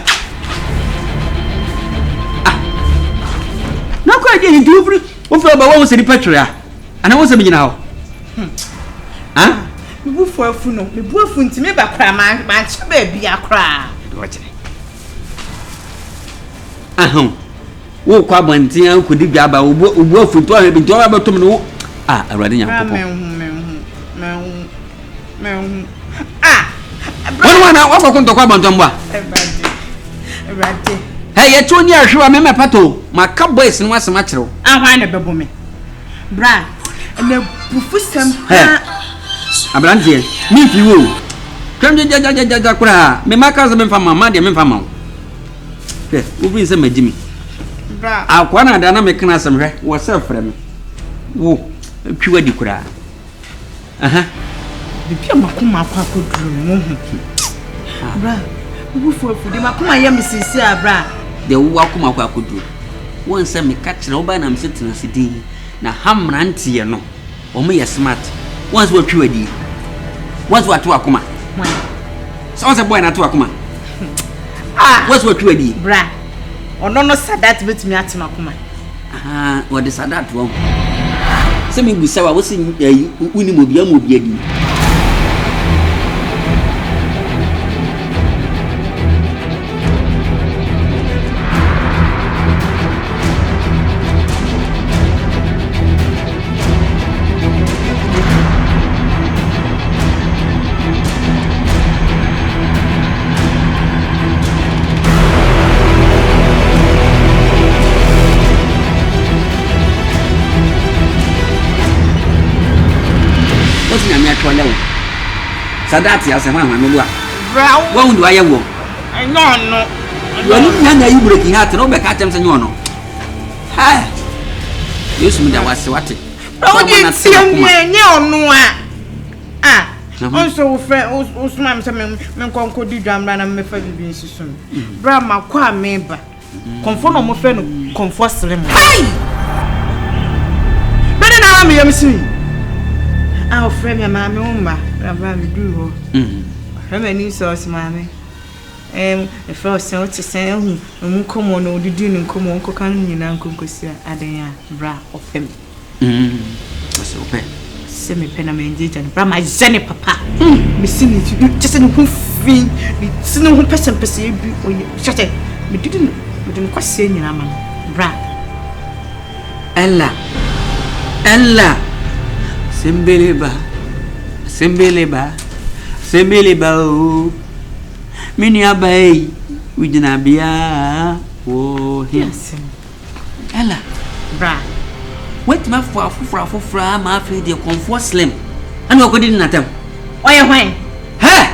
Ni dubru wo fa ba wo se di petra ana wo se me gina ho me bu fo afu no me bu afu ntime ba kra ma che ba bia kra do kire wo kwa bantia ko di bia ba wo bu afu to ha bi to ba to me no awrade nya popo me hu wana wa ko to kwa bantom ba Ebade hey ye to ni ahwe me pato maka boys no asema kire ahwan na bebo me bra na bufusam abrantie mi fi wo kwam jaja kura me maka ze me fa mama de me fa ma wo bi se magimi bra akwa na da na me kana asem hwe wo se frɛ me wo twiwa di kura bibia makoma akwa koduru mo hu bra Ubufufu de makoma yam sisi abra. De wo akoma kwa kodu. Won se me ka kire wo ba na me setena sidin na hamrante ye no. Omo ye smart. Once we twi wadi. Once we to akoma. So once boy na to akoma. Once we twi wadi. Bra. Ono no sadat betumi atena akoma. What is that wrong? Some in Gusawa was in Unimobia Mobiadi. Sadati asema mamebwa. Wa undu ayewo. No. Wani na you breaking heart no be ka tem se nyono. Ha. Yesu mi da wase wate. Odi tie ono a. Onso wo fe osuma me se me nkonko di dwamra na me fa bibi nsisun. Bra ma kwa meba. Konfo no mo fe no konfo sere mo. Hai. Bene na me yamsi. Ah, friend me ma me umba. Baba me do ho. Hama ni so mame. The first so to say hu nkomo no didi ni nkomo nkoka nyina nkonkosia aden a bra ofem. So pe. Se me pena me nje jan bra ma jene papa. Me sini ti just no hu fin, me sini hu person ebi oye. Chate me didi me didi kwase nyina ma bra. Ella. Sembeleba o. Mini abai ujina bia wo yes. Ella. Bra. Wait ma fufra ma fe de comfort slim. Anu ko di natam. Oye hwan. He.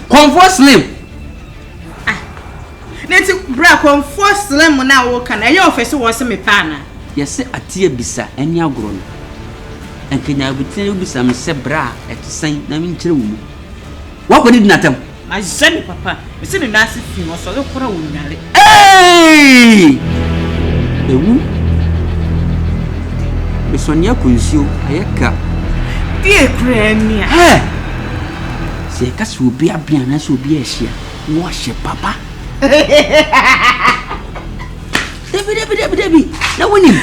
Comfort slim. Neti bra comfort slim na wo kana ye ofese wo se me pa na. Yese atie bisa eni agoro no. Enkenya butin bisa me se bra etsen na me nkire wo mu. Wa ko di natam. Ma jeni papa. Me se ni nasi fi wo so le kora wo nyare. Ewu. Me sonia kunsio ayeka. Die krania. Se ka so bi abia na so bi ehia wo hye papa. Debi na wonim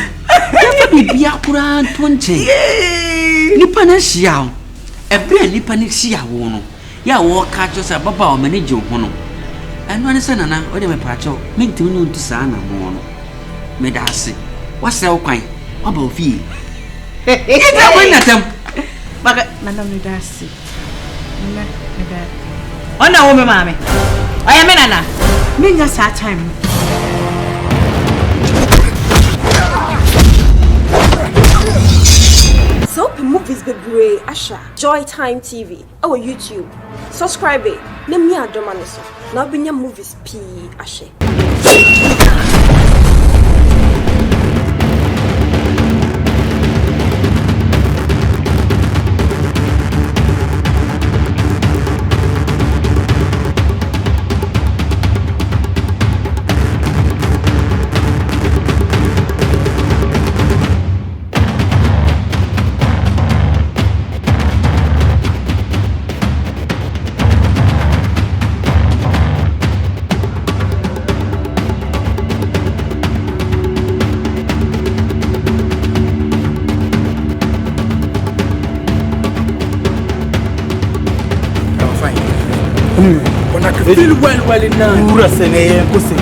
ya bi bia kura tonche nipa na hia o ebre nipa na hia wo no ya wo ka cho sa baba o manage ho no eno ne sana o de me pa cho me ntimi no ntu sa na mo no me da ase wase wo kwan oba ofie ita ko natam baga na me da ase na me da ona wo me mame oya me nana me nya sa time So movies be great Asha Joy Time TV our YouTube subscribe it na mi adoma ne so na obinya movies p Asha Feel well now. Ura sene kose.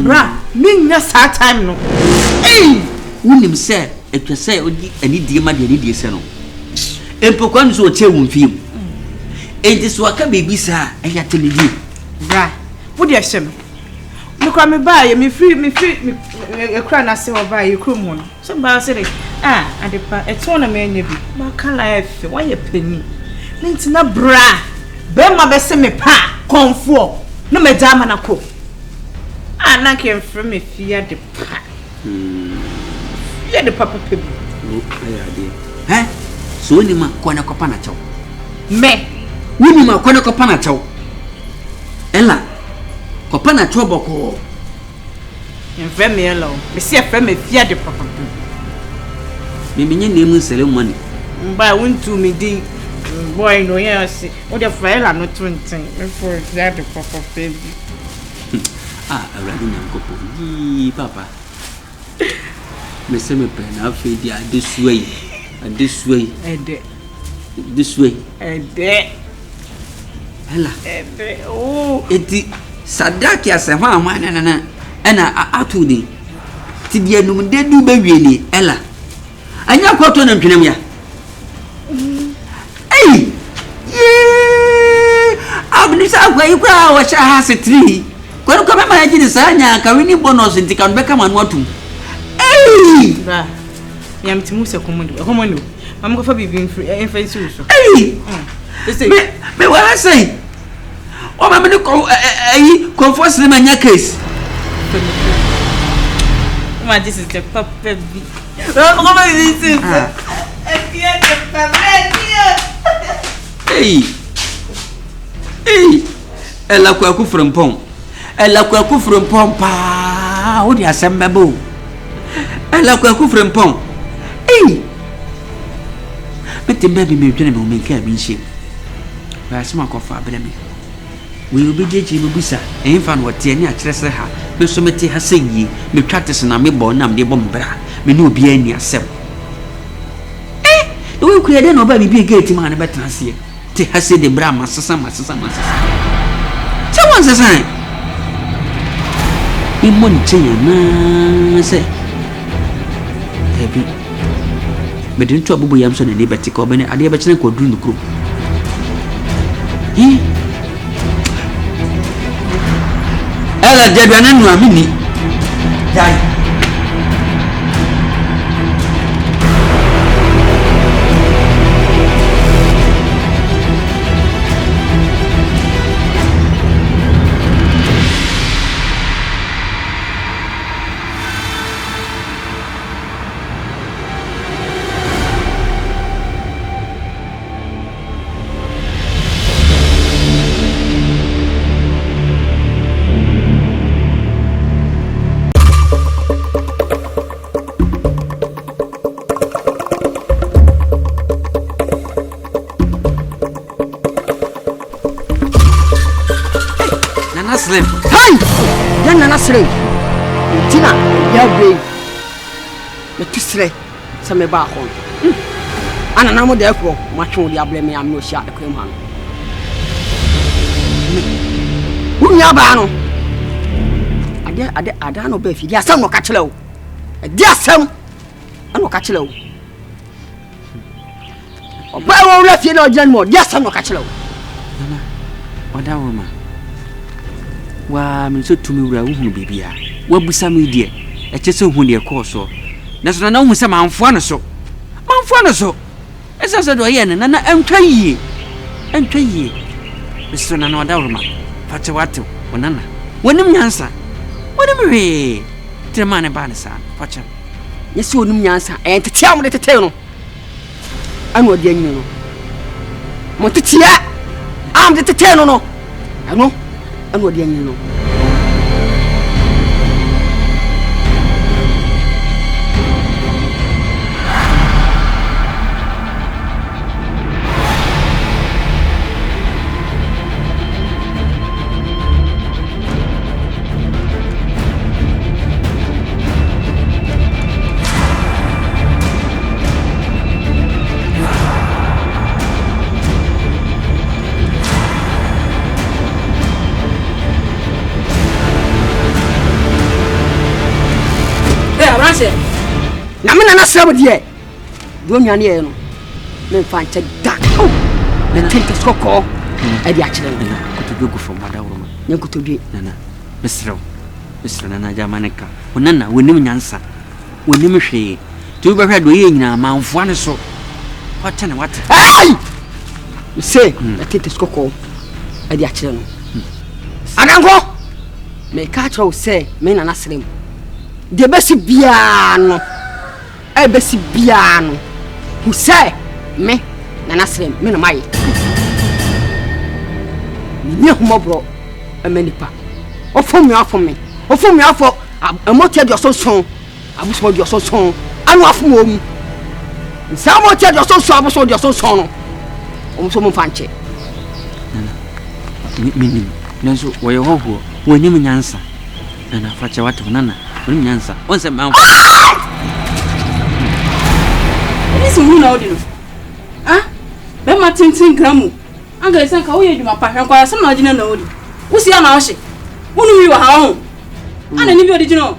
Bra, me nya saa time no. Wonim say etwa say odi ani die ma de ani die se no. Empokwa nso o che wo mfiem. Enti so aka bebi saa eya teledi. Bra, wo de hye me. Me kwa me ba ye me free e kra na se wo ba ye krom ho no. So ba se de adepa eto na me nya bi. Ba ka life wa ye pani. Nti na bra, be ma be se me pa konfo. No me jama na ko. Na ke mfrɛ me fia de pa. Fia de papa pebu. No ayade. So ni ma kwa na kopa na chaw. Me. Wuni ma kwa na kopa na chaw. Ela. Kopa na chaw boko. Mfrɛ me ela o. Me se frɛ me fia de papa pebu. Me menye name ceremony. Mba wontu me din. Boy no yes. O de frɛ ela no twintin. Me for fia de papa pebu. Already nyankopo. Yi papa. Me se me pen afi dia this way. Ede. This way. Ede. Ela. Ede. Oh. Eti sadaki ase ho amana na ena atudi. Ti dia num de du ba wie ni ela. Anya kwato na ntwenem ya. Ei! Ye! Abnisa kwa ikwa wa sha ha se 3. Kwani kwa mama yaji ni sanya ka wini bonus ntika nbeka manu atum. Ei! Ba. Ya mtimu se komondo. Komondo. Mama ko fa bibi enfensi uso. Ei! Me wa say. O mama ni ko comfort na nya case. Ma this is the papa bi. Mama this is. Efia de papa. Ei! Ei! Ela kwa ku frempon. Ela kwa ku frempon pa. O di asembebo. Ela kwa ku frempon. Ei! Beti baby me dwene me o menka bi nhyem. Ba asema ko fa bele me. We obediechi me busa. Enfa no te ani a kire se ha. Me so meti ha senyi. Me twate se na me bo nam de bo mbra. Me ne obi ani asem. We kure de no ba bibi gate ma na betranse. Te ha se de bra masesa. Che won se san. Imon chenya na se. Ebi. Me de ntu abubu yam so na ne beti ko be ne ade be chene ko duru nukru. Ela de bia na nu amini. Dai. Slim. Hey! Yan na Slim. Tina, ya be. Me tisre se me ba ho. Ana na mo de ko, ma twa di able me am no sha ekwem ha. Unya ba no. Ade no ba fi. Dia sam no ka kire o. Dia sam. Ano ka kire o. Oba wo ra fi na ojan mo. Dia sam no ka kire o. Mama, oda wo ma. Wa me so tumi wura wo hunu bibia wa busa me die e chese hu de ko so na so na hu se manfo no so esa se do ye na antwa yie so na oda wo ma fate wate wonana wonim nyansa wonim we trema ne ba ne sa fache yesi wonim nyansa tete am de tete no anu odi anyi no mo tete am de tete no anu odi anyi no se na me na na srem de do nwane e no me fa nche da na tente skoko e di akire na kotodwe go from madawro ma ne kotodwe nana mesrew nana jamaneka wonana wonim nyansa wonim hwe tu be hwe do ye nyina manfo ane so wate na wate ai se na tente skoko e di akire no ananko me ka tro se me na na srem de besi bia no e besi bia no hu se me na na srem me no mai ni humobro e manipa ofom me ofo amotia de so abuso de so anu afom omu nsa amotia de so abuso de so no omuso mo fanche mini nanso woye hoho wonim nyansa na fache wate nana wonim nyansa onse man This is na odi no ah be ma tintin gramu anga isen ka wo ye djuma pa hwan kwa se ma odi na odi wo si ana wo hye wonu wi wa ha ho ana ni bi odi jino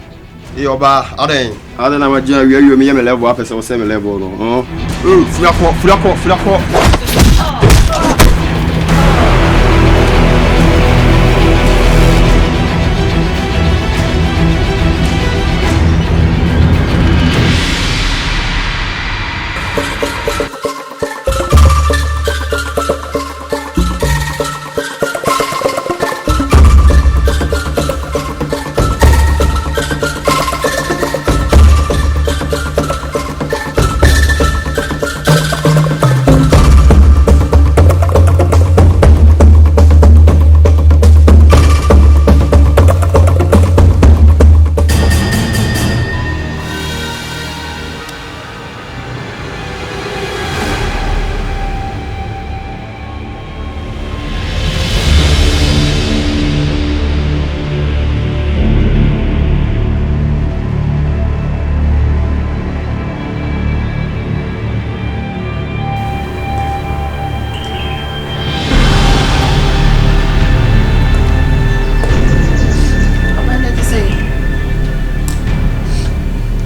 e oba aden na ma jina wi me ye me level apese wo se me level no furako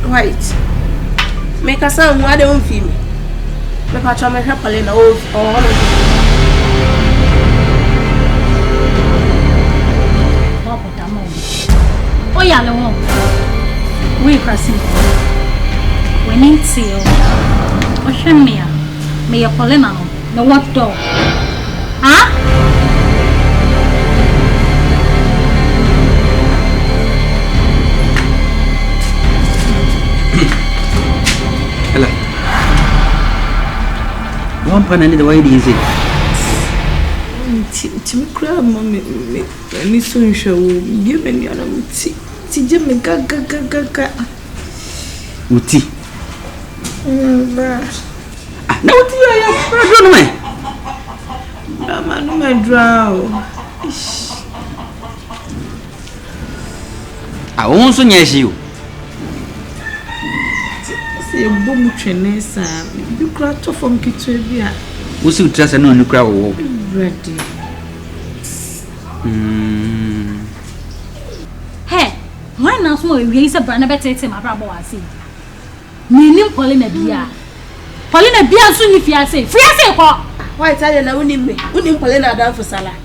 right make us sound why don't feel me me pa try me help na o Papa damo o ya le won we crossing we need to o hwe me ya polena no what door ah one pan and the way it is Tim crab, mommy, me soon show you and your tea, Jimmy gaga. Uti. No, I'm my drow. I also yes you. Say a boom trainessa, you cracked off from Kitubia. We should just a no crowd. Ready. Hey, why not more raise a brand better to my brother? I see. Meaning Paulina Bia. Paulina Bia soon if you say, free say, why tell you now, unim Paulina down for Sala.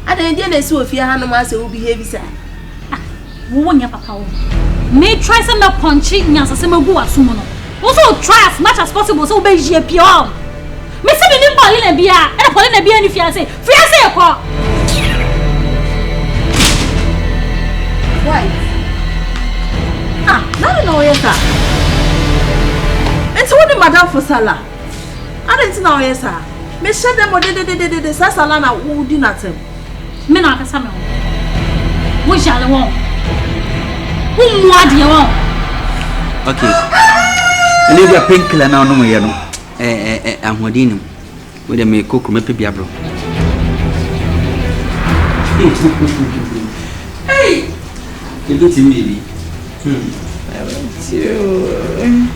I didn't see if your animals will behave, sir. Who your papa? May try some not punching as a summer go as soon. Also, try as much as possible so be pure. Mr. Paulina Bia and Paulina Bia if you say, free say, why? Ah, I don't know yes, sir. It's what Madame for Sala. I didn't know yes, sir. Me share them or the Salana who did not him. Men are Samuel. We shall want. Whom what you want? Okay. Leave your pink now, no more. I'm Hodino with a me cook, me piabro. Hey! You look to me. I want you.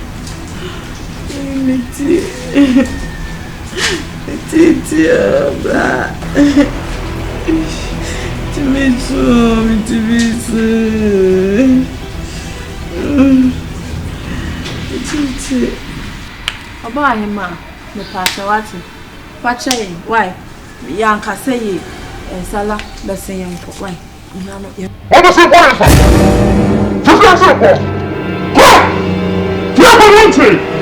Auntie. About him, ma. Me pass what? Pacha, why? Young Casey, and Sala, the same. Why? What was it? Just answer the call. Quick! Get on entry!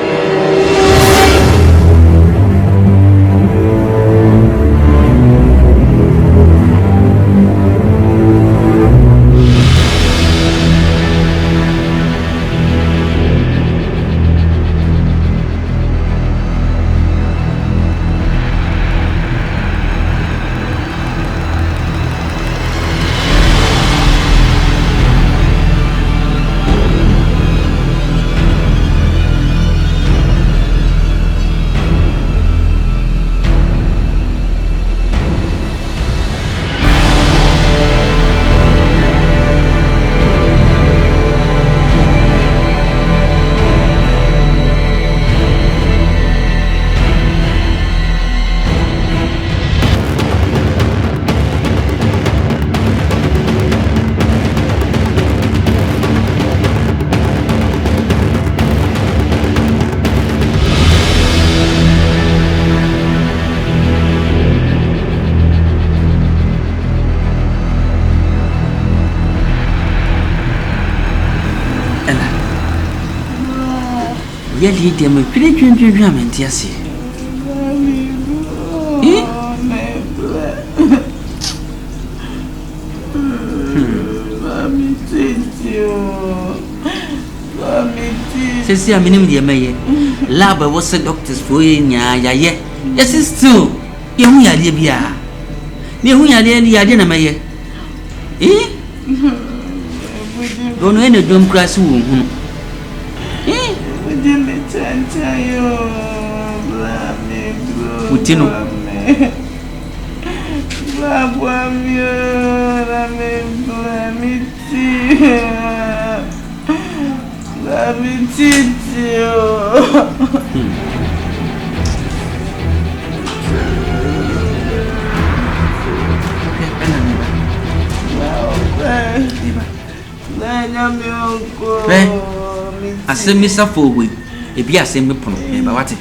Yali de me pile twentwentwa amenti ase. Sesi aminim de meye. Lab was doctors for nya yaye. Yes still. Ye hu yade bia. Ne hu yade na meye. Dono ene dom krasi wo hu. Utino. Asemi safo ebi asemi pono ba wate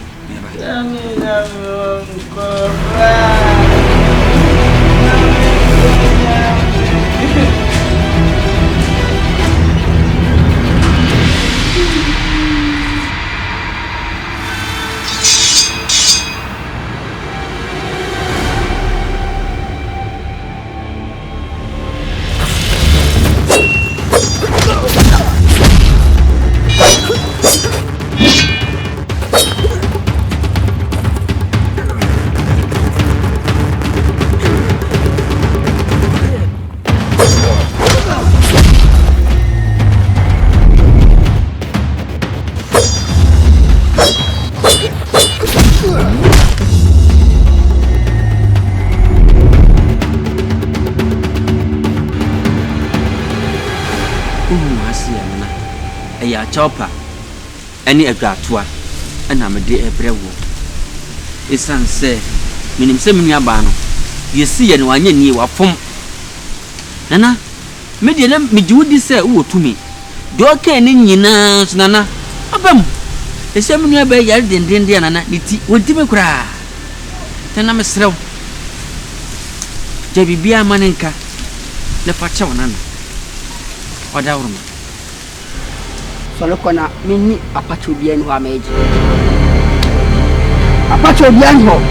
ya chopa ani agratwa ana mede ebrewo esanse minim se menua ba no yesi ye ne wanye ni wafom nana me de me jiwudi se wo tumi de o kan ni nyina so nana abam ese menua ba yare dendende nana niti wodi me kura tana me srew je bibia manenka le facha wonana oda wurma solo kona mini apacho bien ho ameji apacho bien ho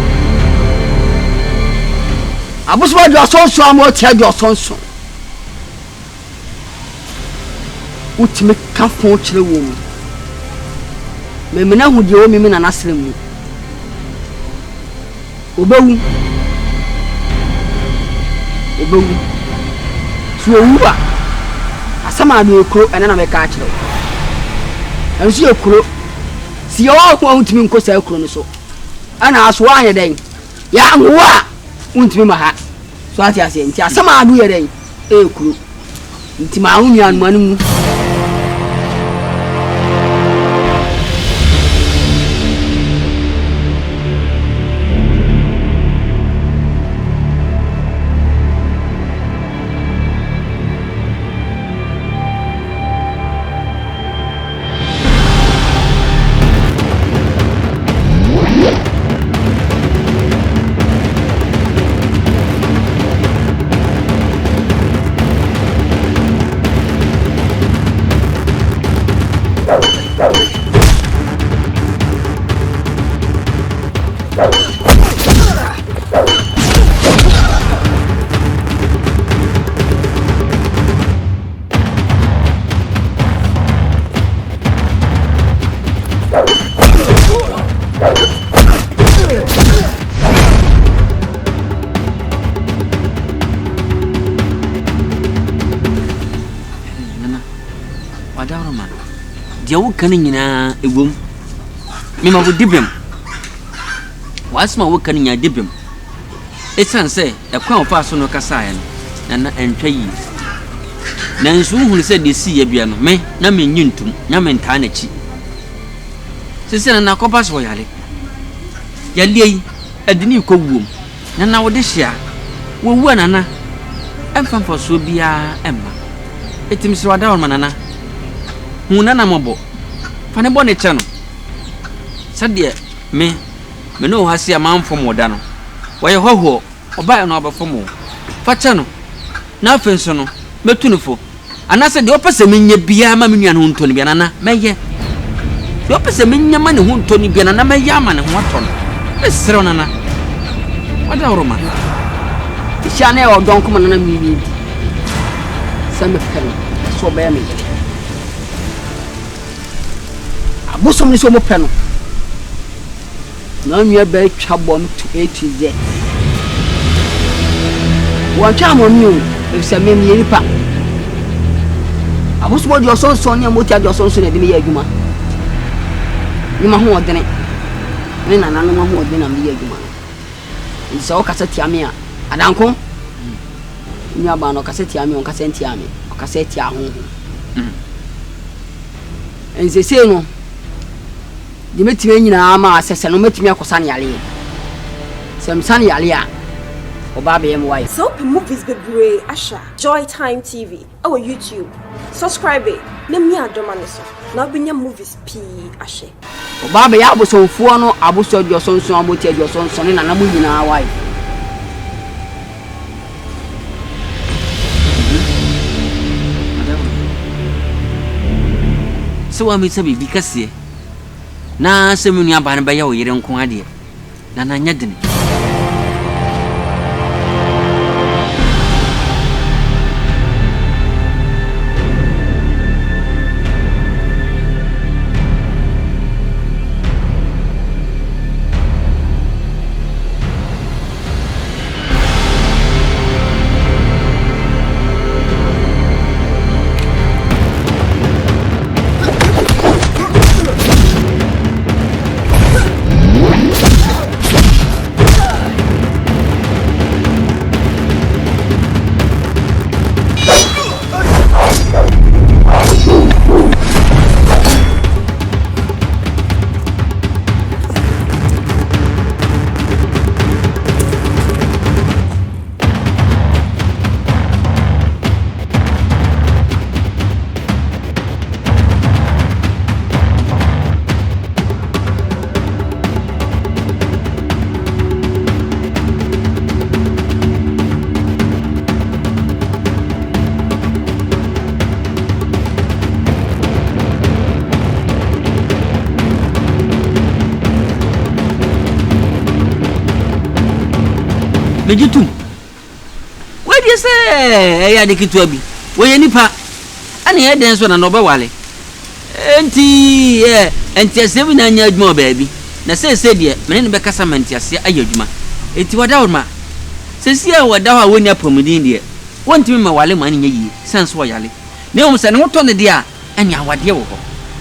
abuswa do sonso amo tia do sonso utime kafo kire wo mu memena hu de o mimi na nasre mu obawu so wuba asama do ekro ena na meka kire enso ekro si yo ho utime nkosa ekro no so ana aso anye den ya nwa untimi maha so ati ase nti asama adu ye den ekru nti ma hu anu mu Yawu kanin yana egwom mema wo dibem wasma wo kanin ya dibem esan se ekwan ofa so no kasa ya na entwa yi na nsu hunu se de si ya bia no me na menyintum na menta na chi sese na kopa so yale yale adini ko wuom na wo de hia wo wu anana emfa so bia emma etim se wada on nana huna na mobo fane bone che no sade me no hase amanfo moda no waye hoho oba no obafo fa che no na afenso no metunufo anase de opese menye bia ma menua no ntoni bia nana meye de opese menye ma ne ho ntoni bia nana meye ama ne ho aton mesere nana wada oroma ishane o donko nana mi same pen so be me abosom ni so mo pɛ no na nua ba twa bom to A to Z wɔn twa mo mi o efisɛ me mi nipa abosom di ɔsonson ne mo tia di ɔsonson na de me yɛ adwuma ni ma ho ɔdene ne nana no ma ho ɔdene na me yɛ adwuma nso o kasa tia me a adanko nua ba no kasa tia me on kasa tia me o kasa tia ho ensese no di metime nyina ma asese no metime akosa ne yale samsan yale a oba be yem wai so movies bebre asha Joy Time TV our YouTube subscribe na mi adoma ne so na obinya movies p ashe oba be ya abosonfuo no aboso di osonson aboti di osonson na na mu nyina wai so wa mi sabi bi kase na semu ni aba na ba ya wo yire nko ade na na nya dene Bejitum. Where do you say? Ya de kitu abi. We nipa. Ani e den so na no be wale. Enti asem na anya adwuma baabi. Na se de me ne be kasa manti ase ayadwuma. Enti wada woma. Sesi a wada ha woni apomudin de. Wontimi ma wale ma anya yi. Sense wo yale. Ne wo se ne hoto ne de a ani awade wo ho.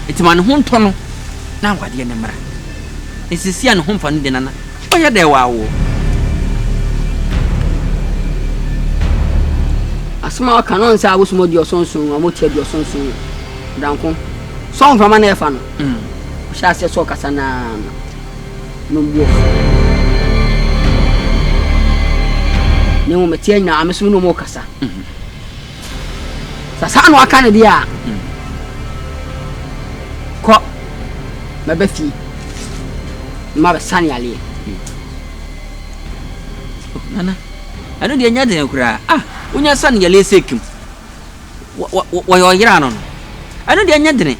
Enti ma ne ho nto no na awade ne mra. Sesi a ne ho mfa ne de nana. Oya de wa wo. asma kanon sa abosom di osonson amoti di osonson danko so mfama na efa no sha se so kasa na no mbo ne mo metie nya ameso no mo kasa sasa no aka ne dia ko mabefi ma be sani ale nana ano dia nya de kura unya san yale sekim wa yo yira no ano de anya dene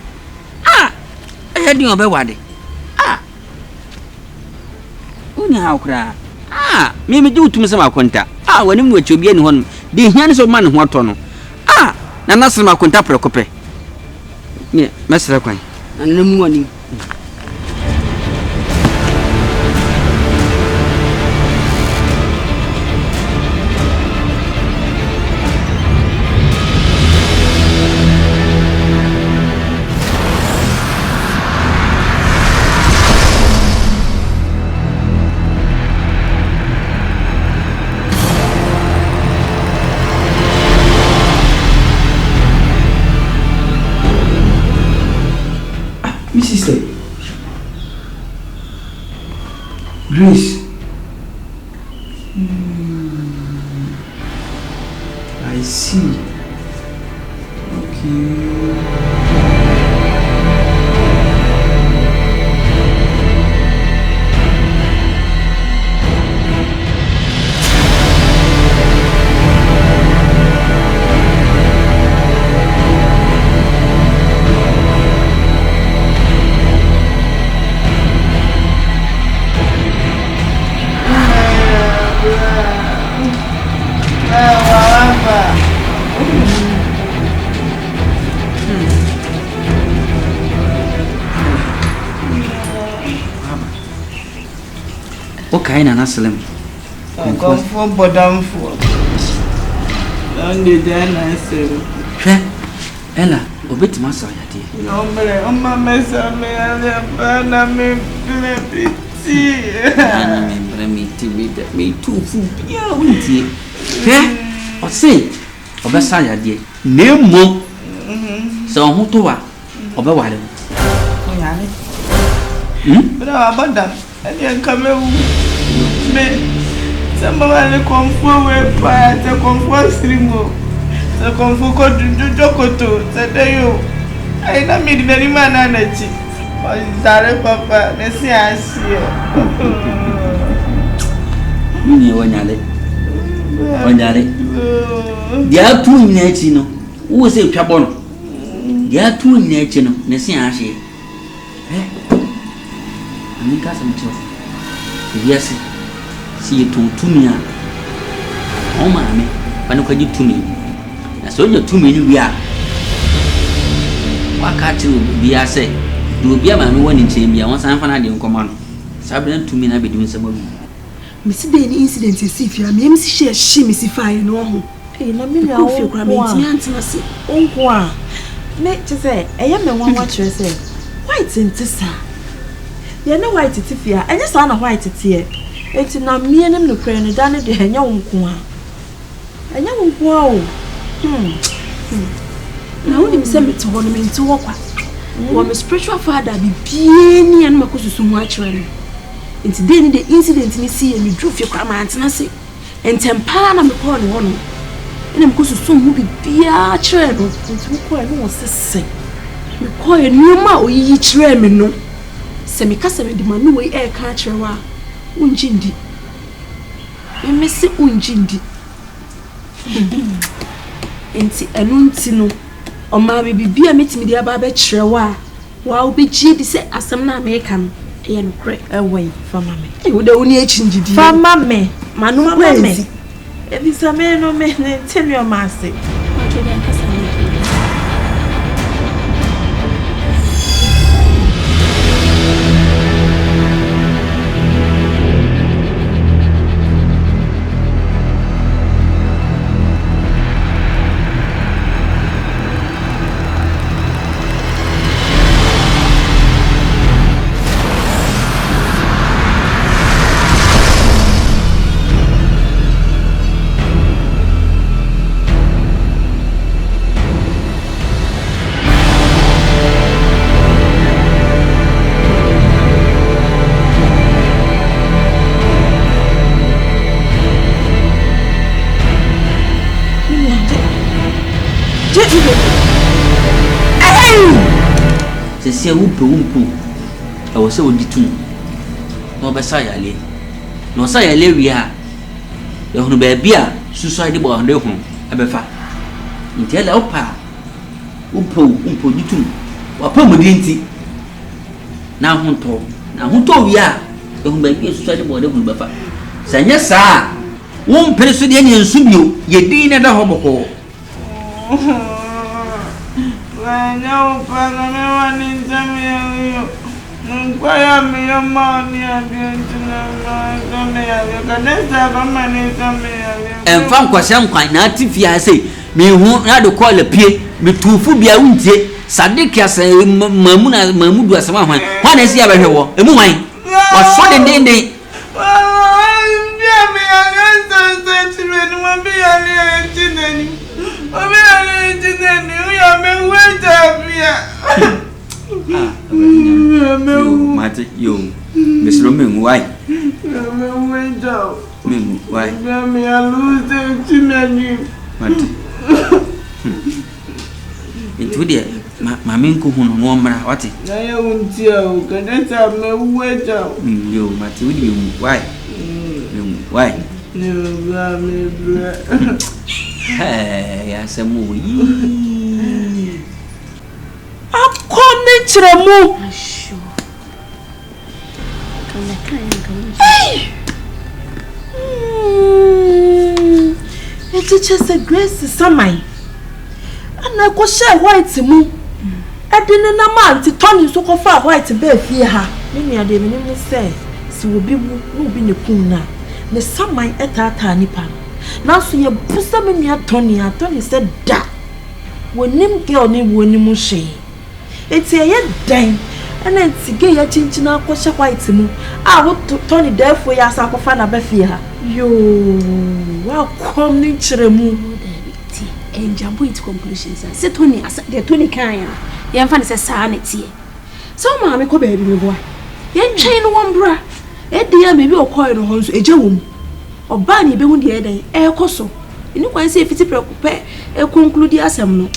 akadi obewade unya hakura me me du tum sama konta wani mu acho bia ni hono de hian so man ho to no na nasema konta prekope me mesra kwan na mu wani Sister Grace. I see. Okay. Okay, na nasalem. Konfo bodamfo. Ande den na sero. Hwe. Ela, obetima sa yade. No mere, omma mesa me ale bana me piti. Ana me bremiti me tufu bia wuntie. Hwe. O sei, obesa yade. Nemo. So ho to wa, obewale. O yale. Bra abadam. Ade kamewu. Me samba le konfo we pa te konfo sirimo te konfo ko jokoto te deyo ai na mi di mana na chi o zare papa ne si asie ni wanyale dia tu nyina chi no wo se twabo no dia tu nyina chi no ne si asie ani ka sam cho biase si tuntumia o maame bana kwaji tumi na so je tumi ni bia wakati biase do bia maame woni nche bia won san fa na de nkoma no sabe na tumi na be dim nsema bi misi be ni incident si fia me misi she misi fa ye no ho na me ya o fi kra me ti antina se onko a me che se eye me wan wa kire se white ntisa ye na white tifia enye so na white tie eti na mie nem no kra ne da ne de enya wonko a o na woni mi se me to ho no me nti wo kwa wo me spiritual father bi bie ni an makosusu mu a kire ne enti de ni the incident ni see me dru fi kwa ma antina se entempa na me ko ne ho no ina makosusu mu bi bia kire no enti wo ko e no sese me ko e numa oyiyi kire me no se me kasa me di manu we e ka kire wa unjindi emesi unjindi enti enunti no o ma bibia metimi dia ba be kirewa wa obegye di se asem na America no e no kre ewe fama me e wo da woni echinjidi fama me manu kwezi ebisa me no me temi o ma se se wupo e wo se oditum no be sa yale no sa yale wi ha e hono ba bia suicide bo hande ho e be fa nti ele opa wupo ditum wa pa mu dinti na hunto wia e hu ba bi so de bo de hu ba fa sanya sa won pere so de ne nsu bio ye din ne da ho boko wa na o pa na me wa ni ntami yo kwa ya mi yo ma ni abientina na me ya ka nesta ba ma ni ntami ya enfan kwasem kwan na tifia sei me hu na de call pie me tufu bia untie sadik ya se mamudu asema hwan na esi abehwe wo emu hwan wa so de bia me ya nesta tireni mo bia le tinani obi ale tinani o ya me weta bia mate yo mesro mengu wai me weta mengu wai me ya lose tinani mate itu dia mami nko hunu no mra wati na ya untia o kaneta me weta yo mate wudi wai wai no bra me bra ya samu yi akome chiremu it's just a grace samai ana ko share white mu edene na man ti tony so ko fa white be fie ha me nua de me ne say si obi mu no obi ne kun na ne samai etata nipa na so ye busa me nua tony said da wonim girl ne wonim hwe eti ye dan ana ntige ya chinchina ko hye white mu a wo tony therefore ya sa ko fa na be fie ha yo wa kom ni chiremu and jump into conclusions. Say Tony, the Tony Kaya. Yan fan says sanity. So, mamma, go baby, me boy. Yan chain one bra. Dear, maybe or coin or horns, a jewel. Or Barney be one the other, a coso. You know, I say if it's prepared, a conclude the assembly.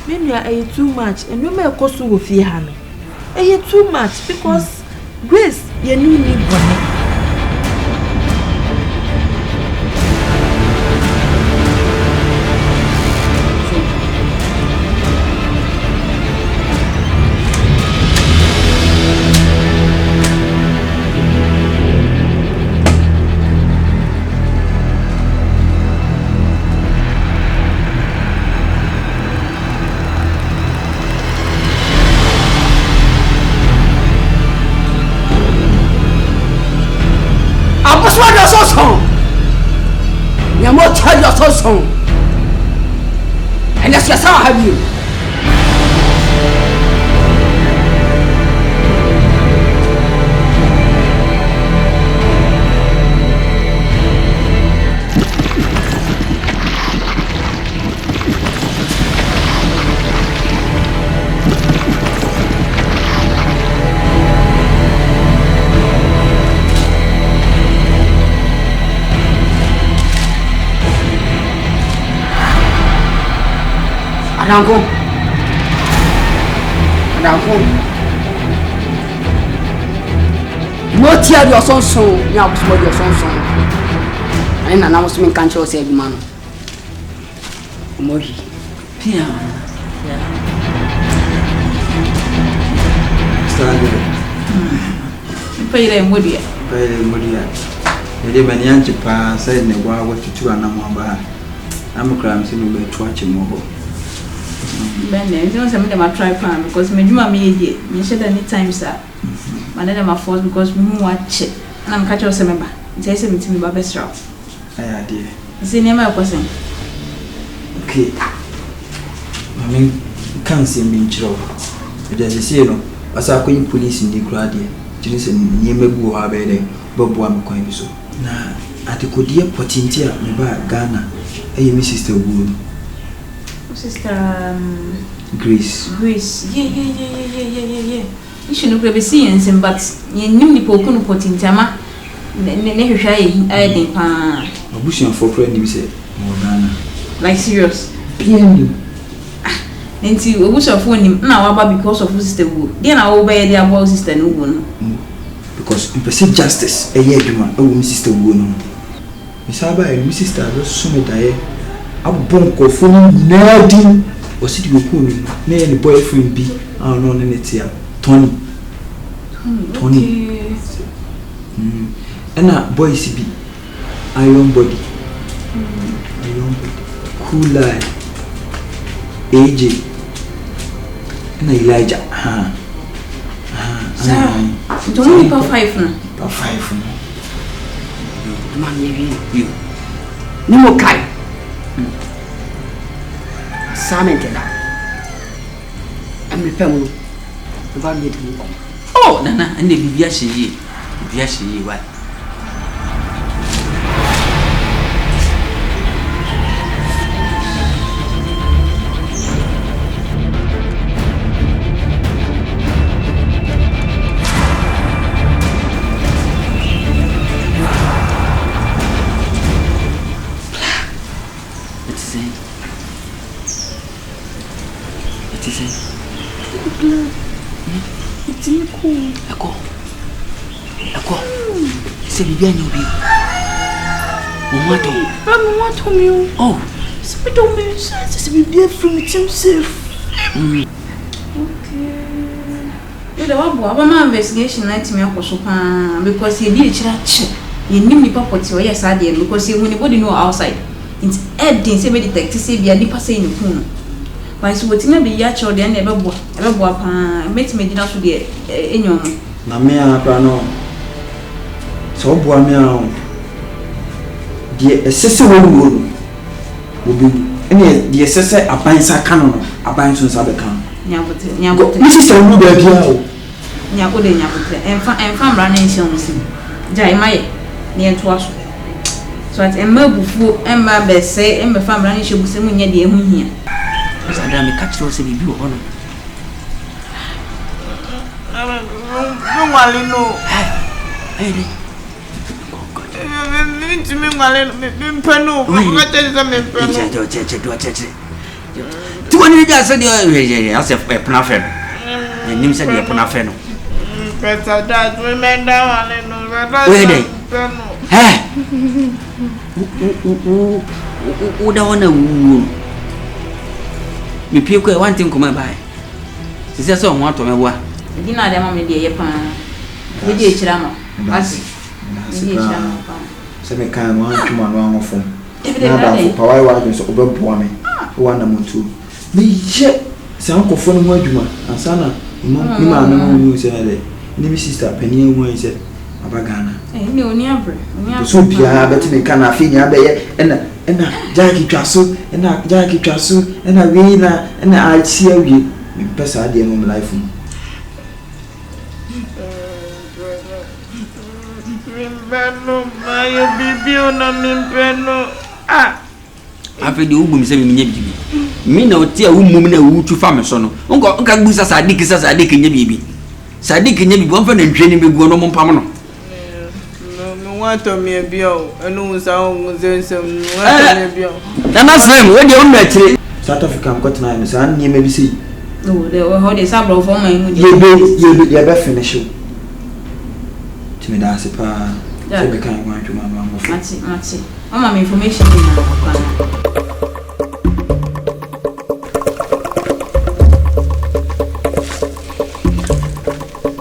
Maybe I ate too much, and you may cost to fear hammy. I ate too much because Grace, you knew me one. And that's just how I have you. Adamko. No tear your son so, you have to your son so. And I was making control say man. Mohi. Pia. Stagger. Pay Modia. The Manian Japan said, "Never what to do, and I'm a crime, so you will watch him more." Ben, you don't send them a try plan because me do me you said any time sir. But then I'm forced because we watch it. And I'm catch us remember. It says me to me Baba Straw. I dear. See name my question. Okay. I mean can't see me in trouble. Just say no. As I call police in the crowd here. Just say you may go have there. Bob am coin so. Na at the could dear potintia me ba Ghana. Hey my sister Wood. Sister Grace. Yeah. You shouldn't be seeing him, but you knew the Pokun Potintama. Never shy, I think. A bush and for friend, you said, Morgana. Like serious. PM. And see, we wish of him now about because of Sister Wood. Then I obey their boss, Sister Nugun. Because in pursuit justice, a year, oh, Sister Wood. Miss Abba and Mrs. Star soon die. A bonko for nerdy was it you cool? Nay, the boyfriend be our non in it here. Tony. Tony. And a boys be iron body. Iron body. Cool eye. AJ. And Elijah. Don't you pay 5 now? About 5 now. Man, you. No more kai. Assignment that. I'm repairing. About me. Oh, Nana, and the Biashi. Biashi, what? Se bibia ni obi. Mama told me. Oh, se told me se bibia from himself. Okay. You know what? Mama investigation night me akoso pa because he dey chira che. You nim ni papa ti o yes ade because you anybody know outside. It's heading say be detective say bia nipa say ni kun. But so wetin be ya che o de na ebeboa pa met me gina so de enyom. na me akra no. So boa me a de esese wo obi ene de esese abansa ka no aban so nsa be kan Nyabote mi sister no ba bia o nyabote emfa mra na nsi on si jai maye ne ento aso so at emma bufu emma be se emma fa mra na nsi busu mu nya de ehu hia so ada me catch you say bibi o no no wale no hey me wale me pano ko tete me pano che tu wani ja se de ya se pena fe no nim se de pena fe no peta da me menda wale no we dey eh u da wana wu mi pie ko e wan tin ko ma bai se se on wa to me wa dina de ma me de ye pa we de chira ma asi de chira ma pa se me kan no antuma no anofom na da fo pawai wa so obeboa me wa na mutu me ye se ankofo no mu adwuma ansana mo ni ma na mu se na de ni mi sister pani hu an se abagana ni oni abre so bia beti me kan afi nya be ye ena jaki twaso ena we na a tia wie me pesa de mo life mu Mimpeno, mayo bibio na mimpeno. Afi de ugum se me nya bibi. Mi na oti a umum na wu tu fa me so no. Nka gbu sadik nya bibi. Sadik nya bibi won fa na ntwe ni begu no mo mpam no. No want me bio, enu unsa unzensem, want me bio. Na frame, we de on na tire. South Africa am got na me sa an nyema bi sei. No, they how they sabro for my hu. Ye be finish. Me da se pa se be kan gwan twuma no amofo mati mama me information ni na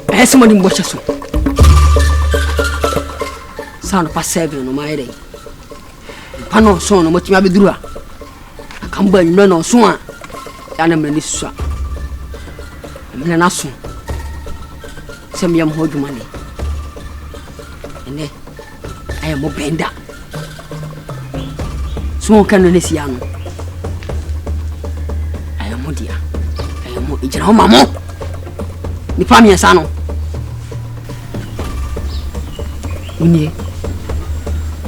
kwa na somebody mbocha so sound pa 7 no my day pano so no motimi abeduru a akamba nwura no so a ya na mani so a na so se me am hoduma ni I am benda. So can you see I am dear. I am ijana mama. Ni pami sano. Unie.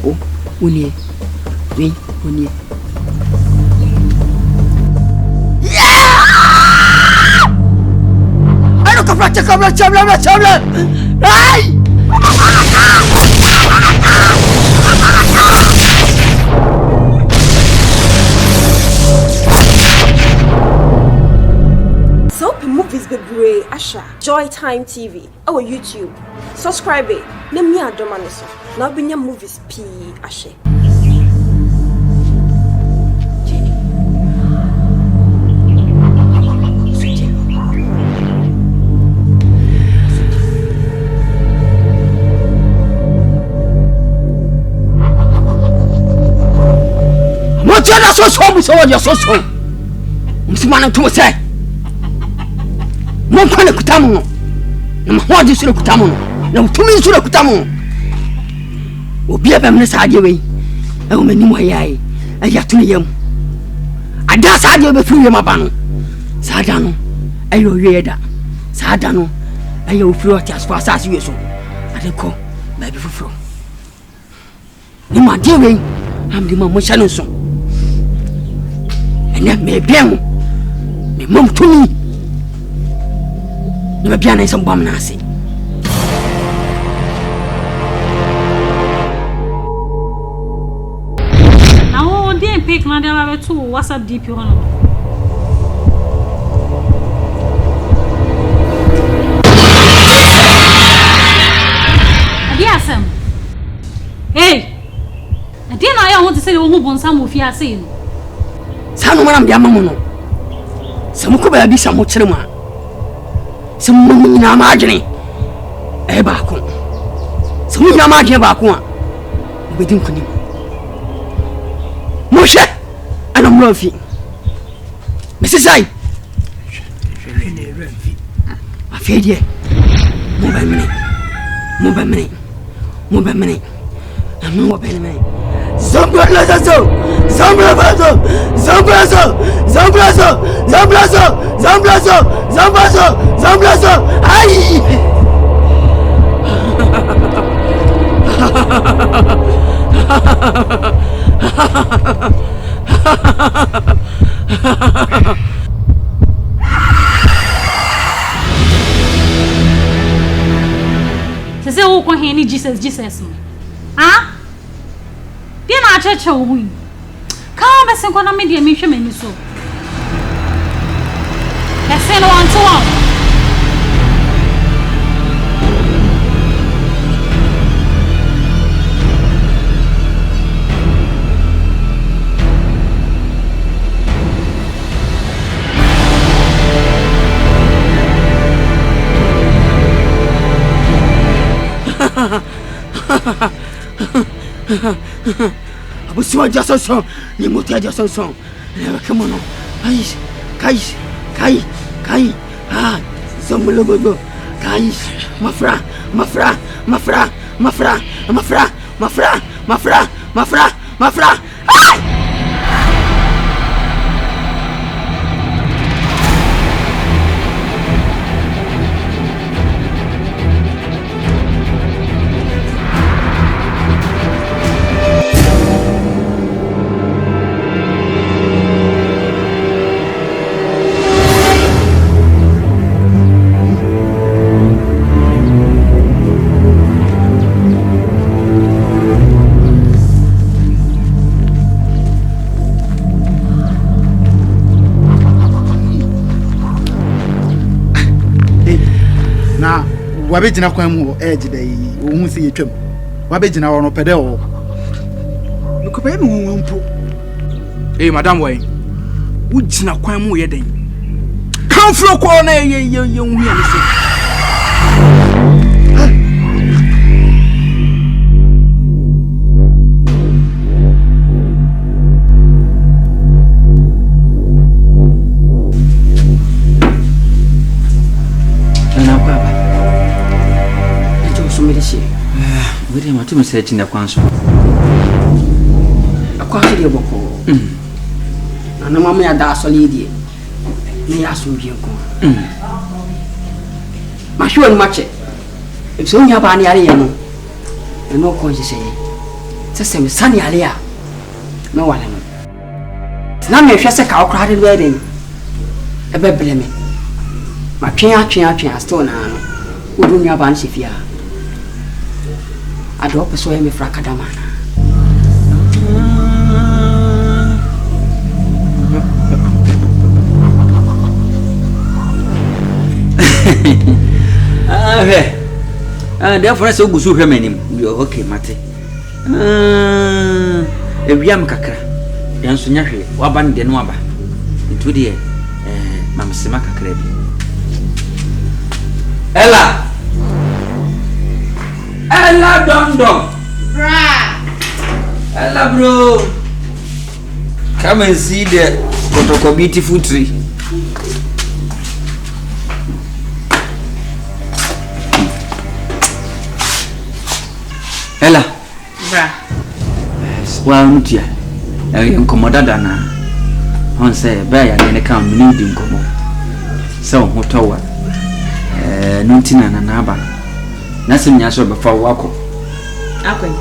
Oh, unie. Oui, unie. Ano kabla. Ai! Movies bebree asha Joy Time TV our YouTube subscribe na mi adoma ne so na obinya movies p ashe so mu so wo so so musumana to say mo kwa ne kutamu no na ho de sure kutamu no na mutumi sure kutamu obi abam ne saade we e wo mani mo yayi aya to ne yam ada saade be firi ma ba no saada no ayo wieda saada no ayo firi o tias fa asase we so ade ko ba bi fufuro ni ma de we am di ma mo sha no so ene me bian me mom tumi ni ba bian ensam bam na ase na o de pick na de ba to WhatsApp DP hono adiasem hey adi na ya want to say wo hu bon sam ofia say no sanu manam dia mamu no samu ko ba bi samu kirema samu ni na ma agene e ba ko samu na ma agene ba ko a bedin kuni mo she ana mo fi mesi sai afedie mo ba mene anu wa bele me Zambrazo ai Você o com Henry Jesus ah dia na chacha wi ka be sen kona me dia me hwe mani so ese no anto wa Abusiwa jasoso ni mutia jasoso na kama no kai ah somologo kai mafra ai wabegina kwan mu edge dey wo hu se yetwam wabegina wo no pede wo nukope me hu mpo madam wai wo gina kwan mu ye den kan fro ko na ye hu ya ni so Wede ma tumi search na kwanso. Akwanso de boko. Na mama ya da solidi. Ni ya so bi nko. Ma hwe ni mache. Ebso nya ba ni ale ye no. No ko je sey. Se me sani ale ya. No wale no. Na me hwe se ka okra de wede ni. Ebe bele me. Ma twen asto na no. Odu nya ba ni sefia. Ado peso ya me fraka damana. Therefore so gusu hwe manim. Okay, mate. Ewiam kakra. Yanso nya hwe. Waba ne de no aba. Ntu de mamsema kakra bi. Ella dom. Bra. Ella bro. Come and see the Kotoko beautiful tree. Ella. Bra. Well, dear. I'm Commodana. On say, Bear, and come needing Como. So, Motowa. Nuntina and Naba. Nothing else before Wako. Okay.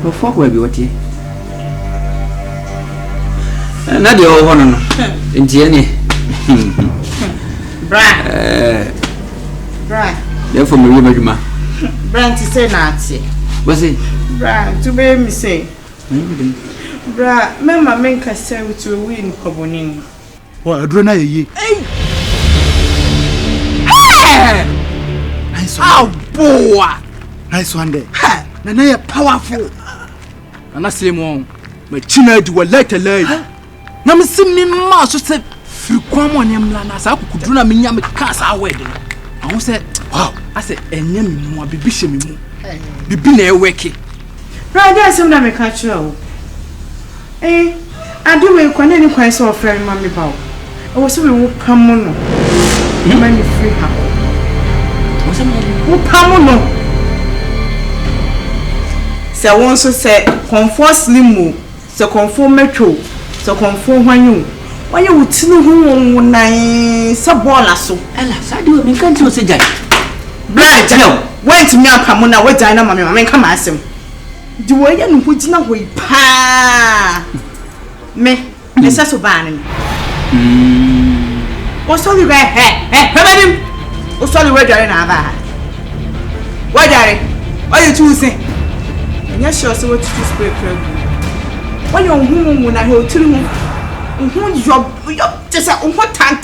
Before we be what ye? Not the old one. In Jenny. Bra. Bra. Therefore, me remember. Brand to say Nazi. Was it? Bra, to be me say. Bra, Mamma make us say to win Coboning. What a drone ye. Nice one. Boy. Nice one day. Nana powerful. And I say more. My china do a letter lay. Nam sim me ma so say free kwam on yam lana sa ku duna me nya me kasa wedding. I won say wow, I say enye me mo bibi hye me mu. Bibi na e weke. Brother asem na me ka kire o. Adu we kwane ni kwan so ofre ma me ba o. E wo so we wo pam no. Ma ni free ha. Wo so me wo pam no. Se won so say comfort slim se comfort metro se comfort hwanyu. Why you tinu hu nan se bola so. Ella, sadi we me kan ti o se jai. Brother tell. Went me apam na we jai na ma me kan ma asem. Di wo ya no hugina hoi pa. Me se so ba ni. O so we go baby. O so we jare na ba. Wa jare. O you too say. Nya sure so what to spray crab. When you hu na he tiri hu. Job just a tan.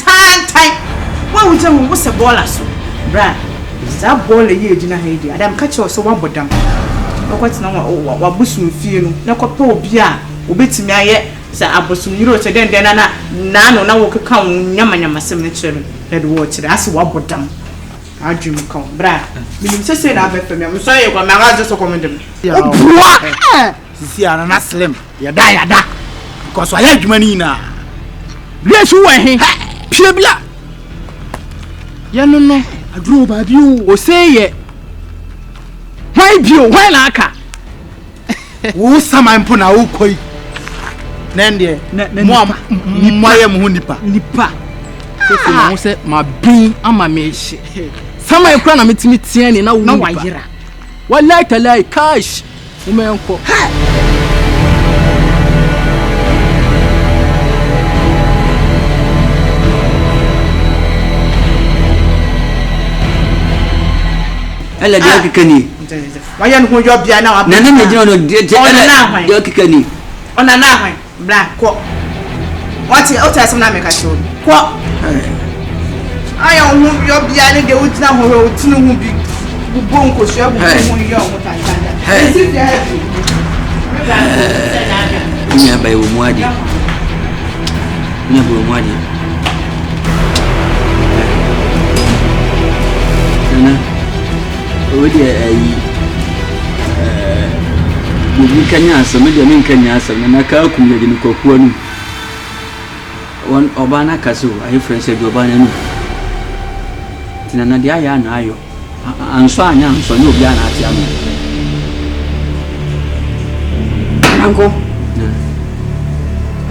Why would you was a baller so? Bra, that ball a year dinner head. Adam catch us so one but damn. What's now what bushing feel? No copo beer, obit me yet. Sir Abosum, you wrote then Nano now could come Yamama cemetery. Head watch that's what but damn. I dream come, Bra. Meaning to say that for me. I'm sorry, but my eyes just comment them. See, I'm not slim. You die, because I like money now. Bless you, eh? Pure blood. Ya no, I drew by you or say ye. Why you, why laka? Who some I'm puna ukoi. Nende, Mwam Hunipa, Nipa. I said, my bean and my mesh. Some I plan a meeting in a one year. What like a like cash? My uncle. Ella dia kikani. Why you go job ya now? Nana me jino no dia kikani. Ona na hwan. Bra, ko. What you some na make a show. Ko. I am job ya ni de utina ho utinu hu bi. Bu bonko so bu hu yo mo tantanda. Is it happy? Nya bai wo muadi. Nya bai wo muadi. Nana Odi ni kanya so me de min kanya so na ka ku me de ni kokuwa nu won obana kaso ayi friends e obana nu tinana dia ya na ayo anso anya anso ni obi ana ati anu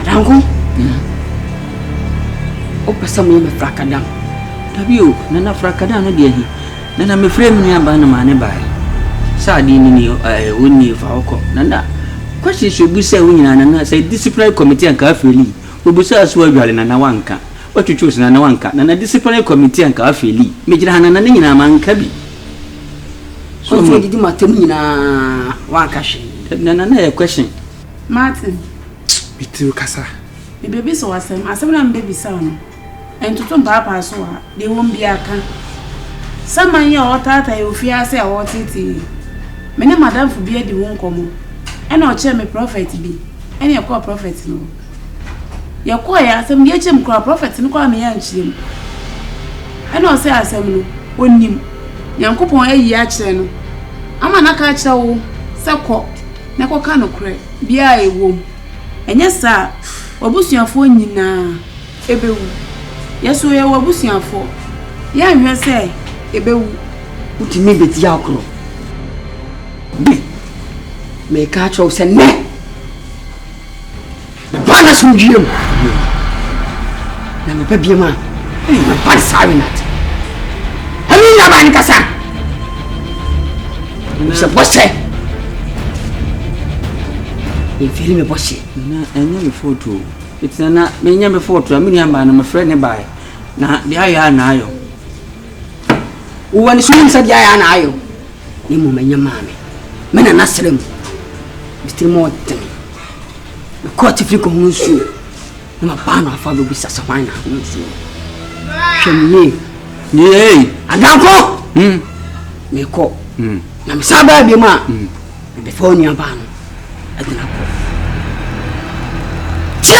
adango o pesa mo me frakadam tabio na frakadam na de hi na me frame ni aba na mane bai sadi ni woni fa oko nanda question so bu say wonyina na say disciplinary committee anka afeli obu say aso adwale na wanka watwetwe na wanka na disciplinary committee anka afeli mejira na nyina manka bi so mo didi matem nyina wanka hwe na question Martin bitu kasa baby so asem na baby sound entoto papa so a de won bi aka saman ya otata e ofia se a wotiti mene madam fu bi edi won komo e na o che me prophet bi e na ko prophet no ya ko ya asem ye che me ko prophet no ko am ya nchirem e na o se asem no onnim yankopon ayi a kire no ama na ka kire wo se ko na koka no kure bia ewom enye sa obusuafo nyina ebewu yeso ye obusuafo ya nhwe se ebewu utimi beti akro me ka cho se ne bana sumjiem na me pebie ma me par sawinat hani na ban kasa se bosse e fili me bosse na enye me photo itna me nya me photo me nya ba na me friend ne bai na dia ya na ayo uwani sunim sa dia ya na ayo ni mo menya mame me na nasrem Mr. Morton the court if you come nsu na ba na afa be bisa sa hwan na nsu hwemye ni adanko me ko na me saba bi ma be fo ni aba no adina ko che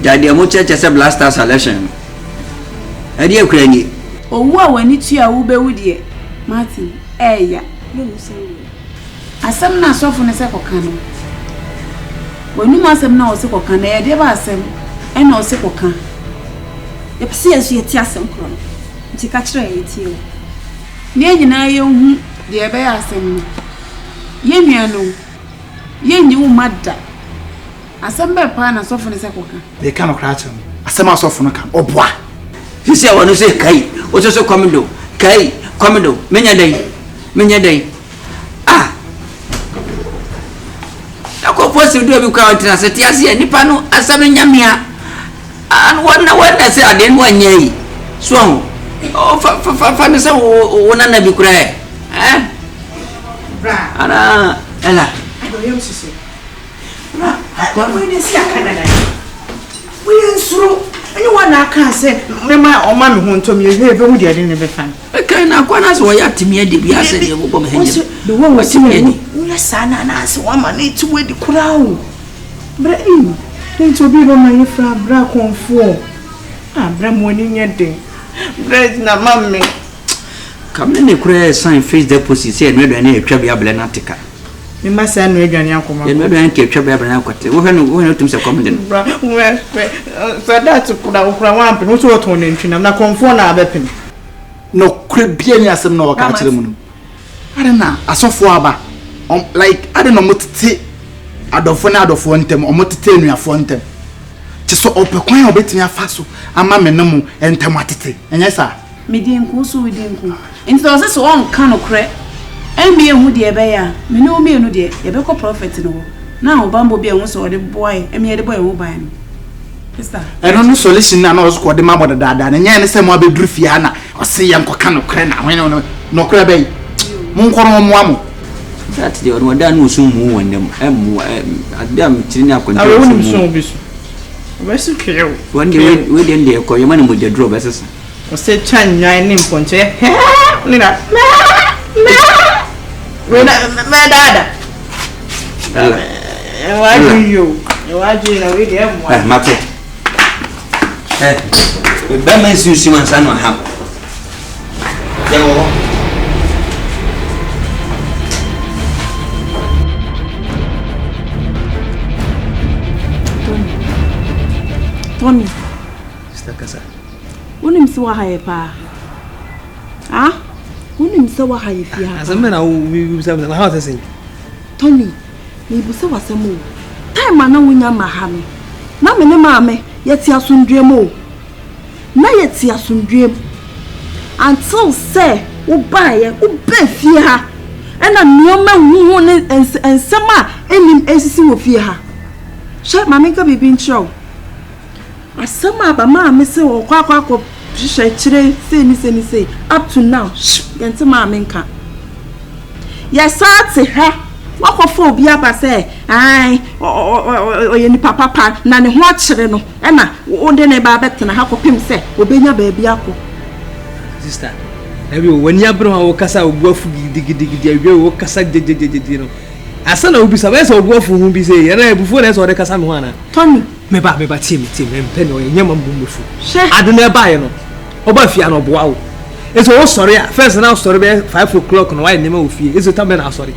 Daddy, I'm going to check a blaster selection. I dear Cranny. Oh, what when it's your ube with ye, Martin? Ya, you say. I some not so for a second canoe. When you must have no second can, I never send and no second can. The seers yet yassam cron. To catch it you. Near you know you, dear bear, send ye, ye knew mad. Asamba pa na sofo ne sekoka. They cannot crash him. Asama sofo no kan. Obwa. You say I want to say kai. O so komido. Kai, komido. Menya dai. Ah. Ako posi do bi kwa ntina se ti ase nipa no asama nyamia. An wonna say aden wanyai. So o fa ne se wona na bi kura Bra. Ana ela. Ado yem sisi. Kwa mwene si akanada. We nsuru. Anyone aka say mema o ma me ho ntom ye hwe be hu de ne be fan. Kai na kwa na so ya timi de bia se de bo me henje. The one was timi. We sana na se wa ma na tu we di kura o. Bra im. Nti obi ro ma ye fra bra konfo. Ah bra mo ni nye den. Bra na mamme. Come ne kura sign face deposit say no do na etwa bia bele na tika. Me masa no adwane akoma. Ye no do na etwa bia bele na kwate. Wo hwe no tum se come den. Bra we so that kura wan pe no so to ne ntwina na konfo na abepem. No kure bia ni asem na waka kire mu no. Are na asofo aba. Like I don't know motete adofo na adofo ntem omotete enuafo ntem. Ti so opekwan obetimi afa so ama me no mu ntem atete. Enye sa. Medinku so wedinku. Nti so se on kan okre. Embe ehu de ebe ya. Me no me enu de ebe ko prophet no. Na obambo bia hu so de boy, eme de boy hu ban. Sister. Eno no solution na no so ko de ma boda dada na nya ne se mo abeduru fia na o se ye nkoka no kre na hwen no kre be. Mo nkoro mo amu. That the one that no so mu wonnem adam tiri akonta. Awe wonu so bisu. Obesu kire. One day we den dey ko yema ne mo de draw besesa. O se chan nyan ni mponche. Nina. We na me dada. Why you? Why you na we dey mo. Mape. We be men susu man sanu ha. Yawo. Tommy. Sister Kasa. Wonim se wa haye pa. Ah? Wonim se wa haye fia. Asem na we say na how to say. Tommy, ni bu se wasem o. Time na wonya ma ha me. Na me ne ma me yeti asundwem o. Na yeti asundwem. Until say wo bae wo be fie ha. Ena nioma hu ne ensema enim esisi wo fie ha. She ma me ka bibi nchiro. Asema ba ma me se wo kwakwa hihye kire sei up to now yente ma me nka yes ate ha wakofo obi aba se ai oye ni papa na ne ho akire no na wo de ne ba betena ha kopim se obenya ba bia ko Sister Ebi wani abro ha wo kasa obuafu gidigidi awie wo kasa jejejeje no. Asa na obi sabe se obuafu hu bi se ye na ebufu na se ode kasa me ho ana. Tony, me ba team mpe no ye nyama mbu mefu. Ade na ba ye no. Oba fia no boa wo. Eso wo sori a first na sori be 5 o'clock no why nema wo fie. Eso tambe na sori.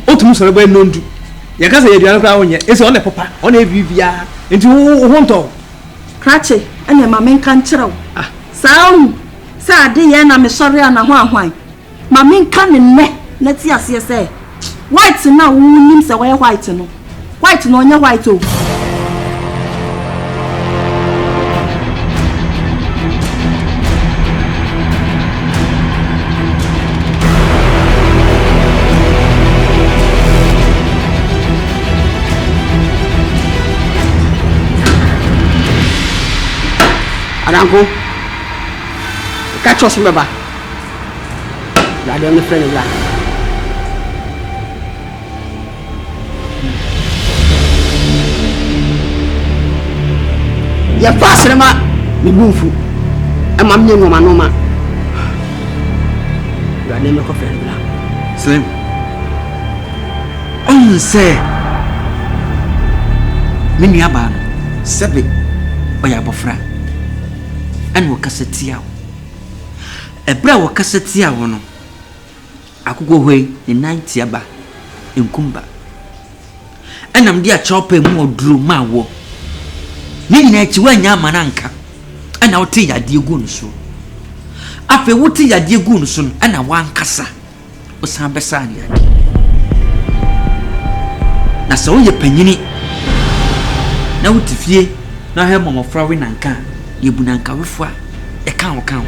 Otum sori be nondu. Ye kasa ye duan kra wonye. Eso on papa, on e bibia. Enti wo honto. Krache, ene ma men kan kire wo. Ah, saum. Sa ade ye na me sori ana ho ahwan. Ma men kan ne na ti ase se. White na wo nim se wo white no. White no onye white o. Adanko. Catch us remember. Ya dem ne friend la. Ya passe ma mi bunfu. E ma mnye ngoma no ma. Ya dem ne ko friend la. Slim. On say. Mini aba no. Sebe. Oya bofra. An wo kasetia wo. Ebra wo kasetia wo no. Akugwo hoi ni 90 aba. Enkumba. Enam dia chope mu oduru ma wo. Ni nyina echi wanya amananka. Ana wote yade egu nso. Afi wote yade egu nso ana wankasa. Osan besa ani ade. Na so ye panyini. Na wote fie na he momofra we nanka. Ye bunanka wefo a e kan wo kan.